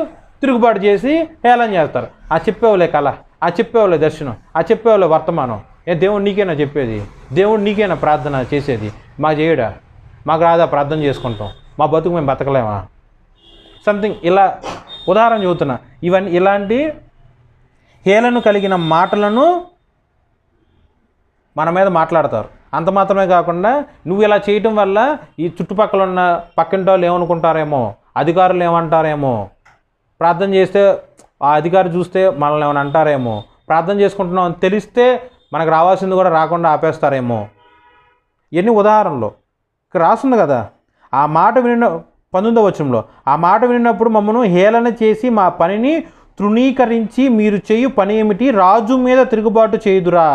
తిరుగుబాటు చేసి హేళన చేస్తారు. ఆ చెప్పేవాళ్ళే కళ, ఆ చెప్పేవాళ్ళే దర్శనం, ఆ చెప్పేవాళ్ళే వర్తమానం. దేవుడు నీకేనా చెప్పేది? దేవుడు నీకేనా ప్రార్థన చేసేది? మాకు చేయడా? మాకు రాదా ప్రార్థన చేసుకుంటాం? మా బతుకు మేము బతకలేమా? సంథింగ్ ఇలా ఉదాహరణ చెబుతున్నా. ఇవన్నీ ఇలాంటి హేళన కలిగిన మాటలను మన మీద మాట్లాడతారు. అంత మాత్రమే కాకుండా నువ్వు ఇలా చేయటం వల్ల ఈ చుట్టుపక్కల ఉన్న పక్కింటి వాళ్ళు ఏమనుకుంటారేమో, అధికారులు ఏమంటారేమో, ప్రార్థన చేస్తే ఆ అధికారి చూస్తే మనల్ని ఏమైనా అంటారేమో, ప్రార్థన చేసుకుంటున్నాం అని తెలిస్తే మనకు రావాల్సింది కూడా రాకుండా ఆపేస్తారేమో. ఎన్ని ఉదాహరణలు ఇక్కడ రాస్తుంది కదా. ఆ మాట 19వ వచనంలో, ఆ మాట వినినప్పుడు మమ్మను హేళన చేసి మా పనిని తృణీకరించి మీరు చేయు పని ఏమిటి? రాజు మీద తిరుగుబాటు చేయుదురా.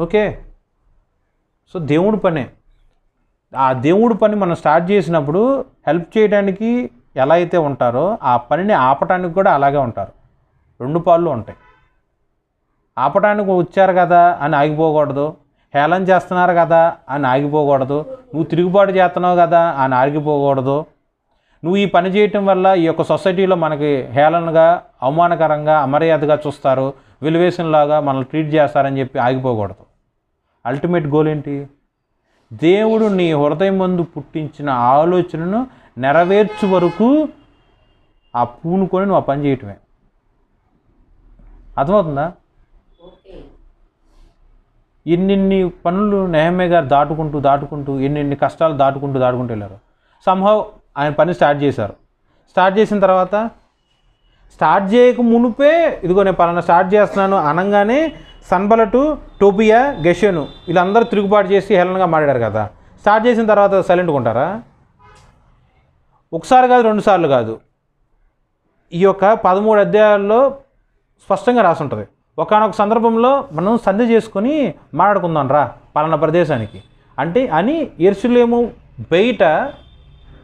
ఓకే, సో దేవుడి పనే. ఆ దేవుడి పని మనం స్టార్ట్ చేసినప్పుడు హెల్ప్ చేయడానికి ఎలా అయితే ఉంటారో ఆ పనిని ఆపటానికి కూడా అలాగే ఉంటారు. 2 పాళ్ళు ఉంటాయి. ఆపటానికి వచ్చారు కదా అని ఆగిపోకూడదు, హేళన చేస్తున్నారు కదా అని ఆగిపోకూడదు, నువ్వు తిరుగుబాటు చేస్తున్నావు కదా అని ఆగిపోకూడదు, నువ్వు ఈ పని చేయటం వల్ల ఈ యొక్క సొసైటీలో మనకి హేళనగా, అవమానకరంగా, అమర్యాదగా చూస్తారు, విలువేషన్లాగా మనల్ని ట్రీట్ చేస్తారని చెప్పి ఆగిపోకూడదు. అల్టిమేట్ గోల్ ఏంటి? దేవుడు నీ హృదయం ముందు పుట్టించిన ఆలోచనను నెరవేర్చు వరకు ఆ పూనుకొని నువ్వు ఆ పని చేయటమే. అర్థమవుతుందా? ఎన్నెన్ని పనులు నెహమ్యా గారు దాటుకుంటూ ఎన్నెన్ని కష్టాలు దాటుకుంటూ వెళ్ళారు. సంహవ్ ఆయన పని స్టార్ట్ చేశారు. స్టార్ట్ చేసిన తర్వాత స్టార్ట్ చేయక మునిపే ఇదిగో నేను పలానా స్టార్ట్ చేస్తున్నాను అనగానే సన్బలటు, టోబియా, గెషెను వీళ్ళందరూ తిరుగుబాటు చేసి హేళనగా మాట్లాడారు కదా. స్టార్ట్ చేసిన తర్వాత సైలెంట్గా ఉంటారా? ఒకసారి కాదు, 2 సార్లు కాదు. ఈ యొక్క 13 అధ్యాయాల్లో స్పష్టంగా రాసి ఉంటుంది. ఒకానొక సందర్భంలో మనం సంధి చేసుకొని మాట్లాడుకుందాం రా పలానా ప్రదేశానికి అంటే అని యెరూషలేము బయట,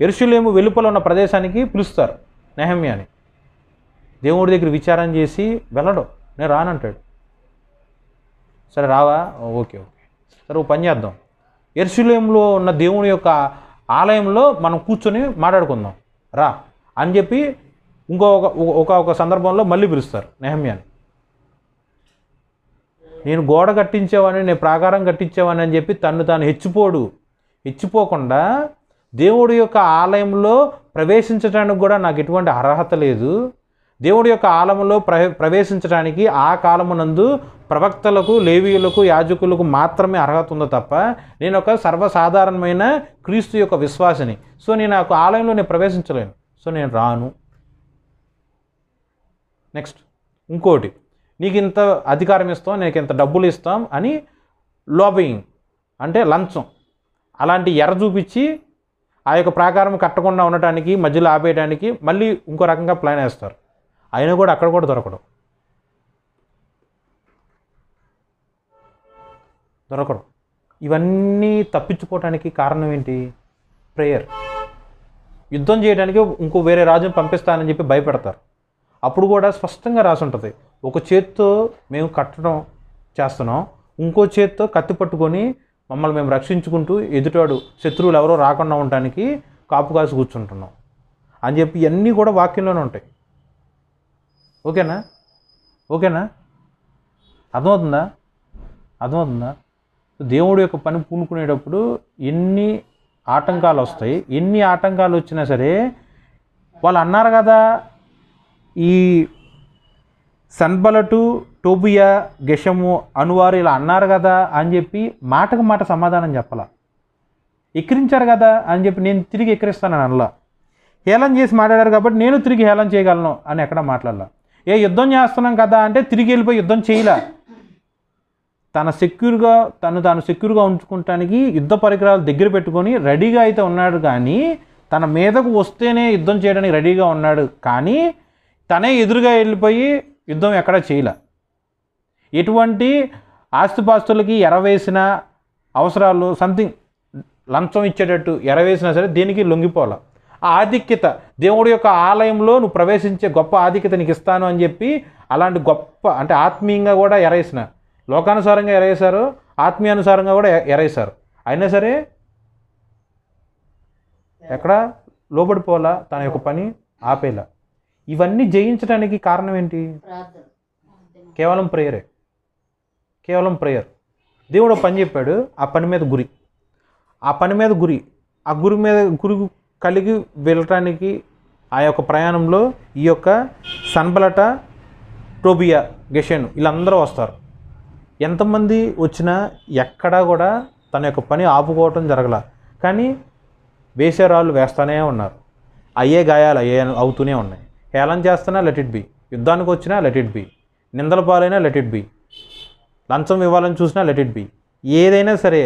యెరూషలేము వెలుపల ఉన్న ప్రదేశానికి పిలుస్తారు నెహమ్యాని. దేవుడి దగ్గర విచారం చేసి వెళ్ళడు, నేను రానంటాడు. సరే రావా, ఓకే సరే ఓ పని చేద్దాం, యెరూషలేములో ఉన్న దేవుని యొక్క ఆలయంలో మనం కూర్చొని మాట్లాడుకుందాం రా అని చెప్పి ఒక సందర్భంలో మళ్ళీ పిలుస్తారు నెహమ్యాని. నేను గోడ కట్టించేవాడిని, నేను ప్రాకారం కట్టించేవాడిని అని చెప్పి తాను హెచ్చిపోకుండా దేవుడి యొక్క ఆలయంలో ప్రవేశించడానికి కూడా నాకు ఎటువంటి అర్హత లేదు, దేవుడి యొక్క ఆలయంలో ప్రవేశించడానికి ఆ కాలమునందు ప్రవక్తలకు, లేవీయులకు, యాజకులకు మాత్రమే అర్హత ఉందో తప్ప నేను ఒక సర్వసాధారణమైన క్రీస్తు యొక్క విశ్వాసిని. సో నేను ఆ ఆలయంలో నేను ప్రవేశించలేను, సో నేను రాను. నెక్స్ట్ ఇంకోటి, నీకు ఇంత అధికారం ఇస్తాం, నీకు ఇంత డబ్బులు ఇస్తాం అని లాబియింగ్ అంటే లంచం అలాంటి ఎర్ర చూపించి ఆ యొక్క ప్రాకారం కట్టకుండా ఉండటానికి, మధ్యలో ఆపేయడానికి మళ్ళీ ఇంకో రకంగా ప్లాన్ వేస్తారు. అయినా కూడా అక్కడ కూడా దొరకడు. ఇవన్నీ తప్పించుకోవటానికి కారణం ఏంటి? ప్రేయర్. యుద్ధం చేయడానికి ఇంకో వేరే రాజుని పంపిస్తానని చెప్పి భయపెడతారు. అప్పుడు కూడా స్పష్టంగా రాసి ఉంటుంది, ఒక చేత్తో మేము కట్టడం చేస్తున్నాం, ఇంకో చేత్తో కత్తి పట్టుకొని మమ్మల్ని మేము రక్షించుకుంటూ ఎదుటాడు శత్రువులు ఎవరో రాకుండా ఉండటానికి కాపు కాసి కూర్చుంటున్నాం అని చెప్పి ఇవన్నీ కూడా వాక్యంలోనే ఉంటాయి. ఓకేనా? అర్థమవుతుందా? దేవుడి యొక్క పని పూనుకునేటప్పుడు ఎన్ని ఆటంకాలు వస్తాయి. ఎన్ని ఆటంకాలు వచ్చినా సరే వాళ్ళు అన్నారు కదా, ఈ సన్బలటు, టోబియా, గెషము అనువారు ఇలా అన్నారు కదా అని చెప్పి మాటకు మాట సమాధానం చెప్పాల. ఎక్కిరించారు కదా అని చెప్పి నేను తిరిగి ఎక్కిరిస్తానని అనలా. హేళన చేసి మాట్లాడారు కాబట్టి నేను తిరిగి హేళన చేయగలను అని ఎక్కడ మాట్లాడాల. యుద్ధం చేస్తున్నాం కదా అంటే తిరిగి వెళ్ళిపోయి యుద్ధం చేయలే. తాను సెక్యూర్గా ఉంచుకోవటానికి యుద్ధ పరికరాలు దగ్గర పెట్టుకొని రెడీగా అయితే ఉన్నాడు, కానీ తన మీదకు వస్తేనే యుద్ధం చేయడానికి రెడీగా ఉన్నాడు, కానీ తనే ఎదురుగా వెళ్ళిపోయి యుద్ధం ఎక్కడా చేయలే. ఎటువంటి ఆస్తిపాస్తులకి ఎరవేసిన అవసరాలు సంథింగ్ లంచం ఇచ్చేటట్టు ఎరవేసినా సరే దేనికి లొంగిపోలే. ఆ ఆధిక్యత, దేవుడి యొక్క ఆలయంలో నువ్వు ప్రవేశించే గొప్ప ఆధిక్యత నీకు ఇస్తాను అని చెప్పి అలాంటి గొప్ప అంటే ఆత్మీయంగా కూడా ఎరేసిన, లోకానుసారంగా ఎరేశారు, ఆత్మీయానుసారంగా కూడా ఎరేశారు. అయినా సరే ఎక్కడ లోబడిపోలా, తన యొక్క పని ఆపేలా. ఇవన్నీ జయించడానికి కారణం ఏంటి? కేవలం ప్రేయరే. దేవుడు పని చెప్పాడు, ఆ పని మీద గురి, ఆ గురి కలిగి వెళ్ళటానికి ఆ యొక్క ప్రయాణంలో ఈ యొక్క సన్బలట, టోబియా, గెషెను వీళ్ళందరూ వస్తారు. ఎంతమంది వచ్చినా ఎక్కడా కూడా తన యొక్క పని ఆపుకోవటం జరగల, కానీ వేసేరాళ్ళు వేస్తూనే ఉన్నారు. అయ్యే గాయాలు అవుతూనే ఉన్నాయి. హేళన చేస్తున్నా లెట్ ఇట్ బి, యుద్ధానికి వచ్చినా లెట్ ఇట్ బి, నిందల పాలైనా లెట్ ఇట్ బి, లంచం ఇవ్వాలని చూసినా లెట్ ఇట్ బి, ఏదైనా సరే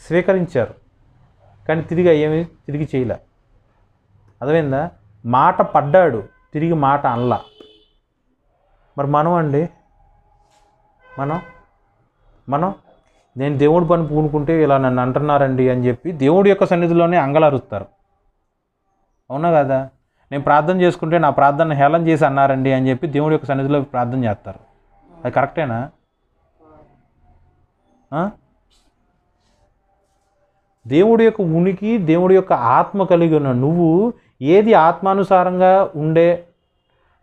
స్వీకరించారు, కానీ తిరిగి చేయలే. అర్థమైందా? మాట పడ్డాడు, తిరిగి మాట అనలా. మరి మనం అండి, మనం నేను దేవుడి పని పూనుకుంటే ఇలా నన్ను అంటున్నారండి అని చెప్పి దేవుడి యొక్క సన్నిధిలోనే అంగలారుస్తారు. అవునా కదా? నేను ప్రార్థన చేసుకుంటే నా ప్రార్థన హేళన చేసి అన్నారండి అని చెప్పి దేవుడి యొక్క సన్నిధిలో ప్రార్థన చేస్తారు. అది కరెక్టేనా? దేవుడి యొక్క ఉనికి, దేవుడి యొక్క ఆత్మ కలిగి ఉన్న నువ్వు ఏది ఆత్మానుసారంగా ఉండే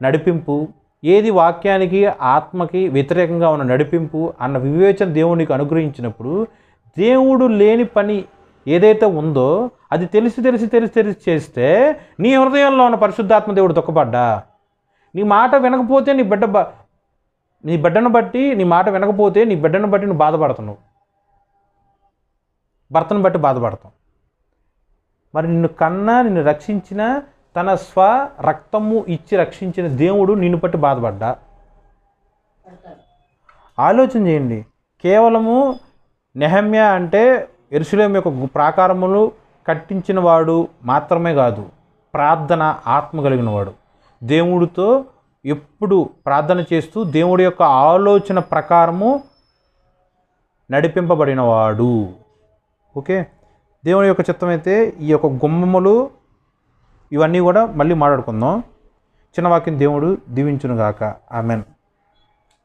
నడిపింపు, ఏది వాక్యానికి ఆత్మకి వ్యతిరేకంగా ఉన్న నడిపింపు అన్న వివేచన దేవునికి అనుగ్రహించినప్పుడు దేవుడు లేని పని ఏదైతే ఉందో అది తెలిసి చేస్తే నీ హృదయంలో ఉన్న పరిశుద్ధాత్మ దేవుడు దుఃఖపడ్డా. నీ మాట వినకపోతే నీ బిడ్డను బట్టి నీ మాట వినకపోతే నీ బిడ్డను బట్టి నువ్వు బాధపడుతున్నావు, భర్తను బట్టి బాధపడతావు. మరి నిన్ను రక్షించిన తన రక్తము ఇచ్చి రక్షించిన దేవుడు నిన్ను బట్టి బాధపడ్డా. ఆలోచన చేయండి. కేవలము నెహమ్యా అంటే యెరూషలేము యొక్క ప్రాకారములు కట్టించిన వాడు మాత్రమే కాదు, ప్రార్థన ఆత్మ కలిగిన వాడు, దేవుడితో ఎప్పుడు ప్రార్థన చేస్తూ దేవుడి యొక్క ఆలోచన ప్రకారము నడిపింపబడినవాడు. ఓకే, దేవుడి యొక్క చిత్తం అయితే ఈ యొక్క గుమ్మములు ఇవన్నీ కూడా మళ్ళీ మాట్లాడుకుందాం. చిన్న వాక్యం దేవుడు దీవించునుగాక. ఆమెన్.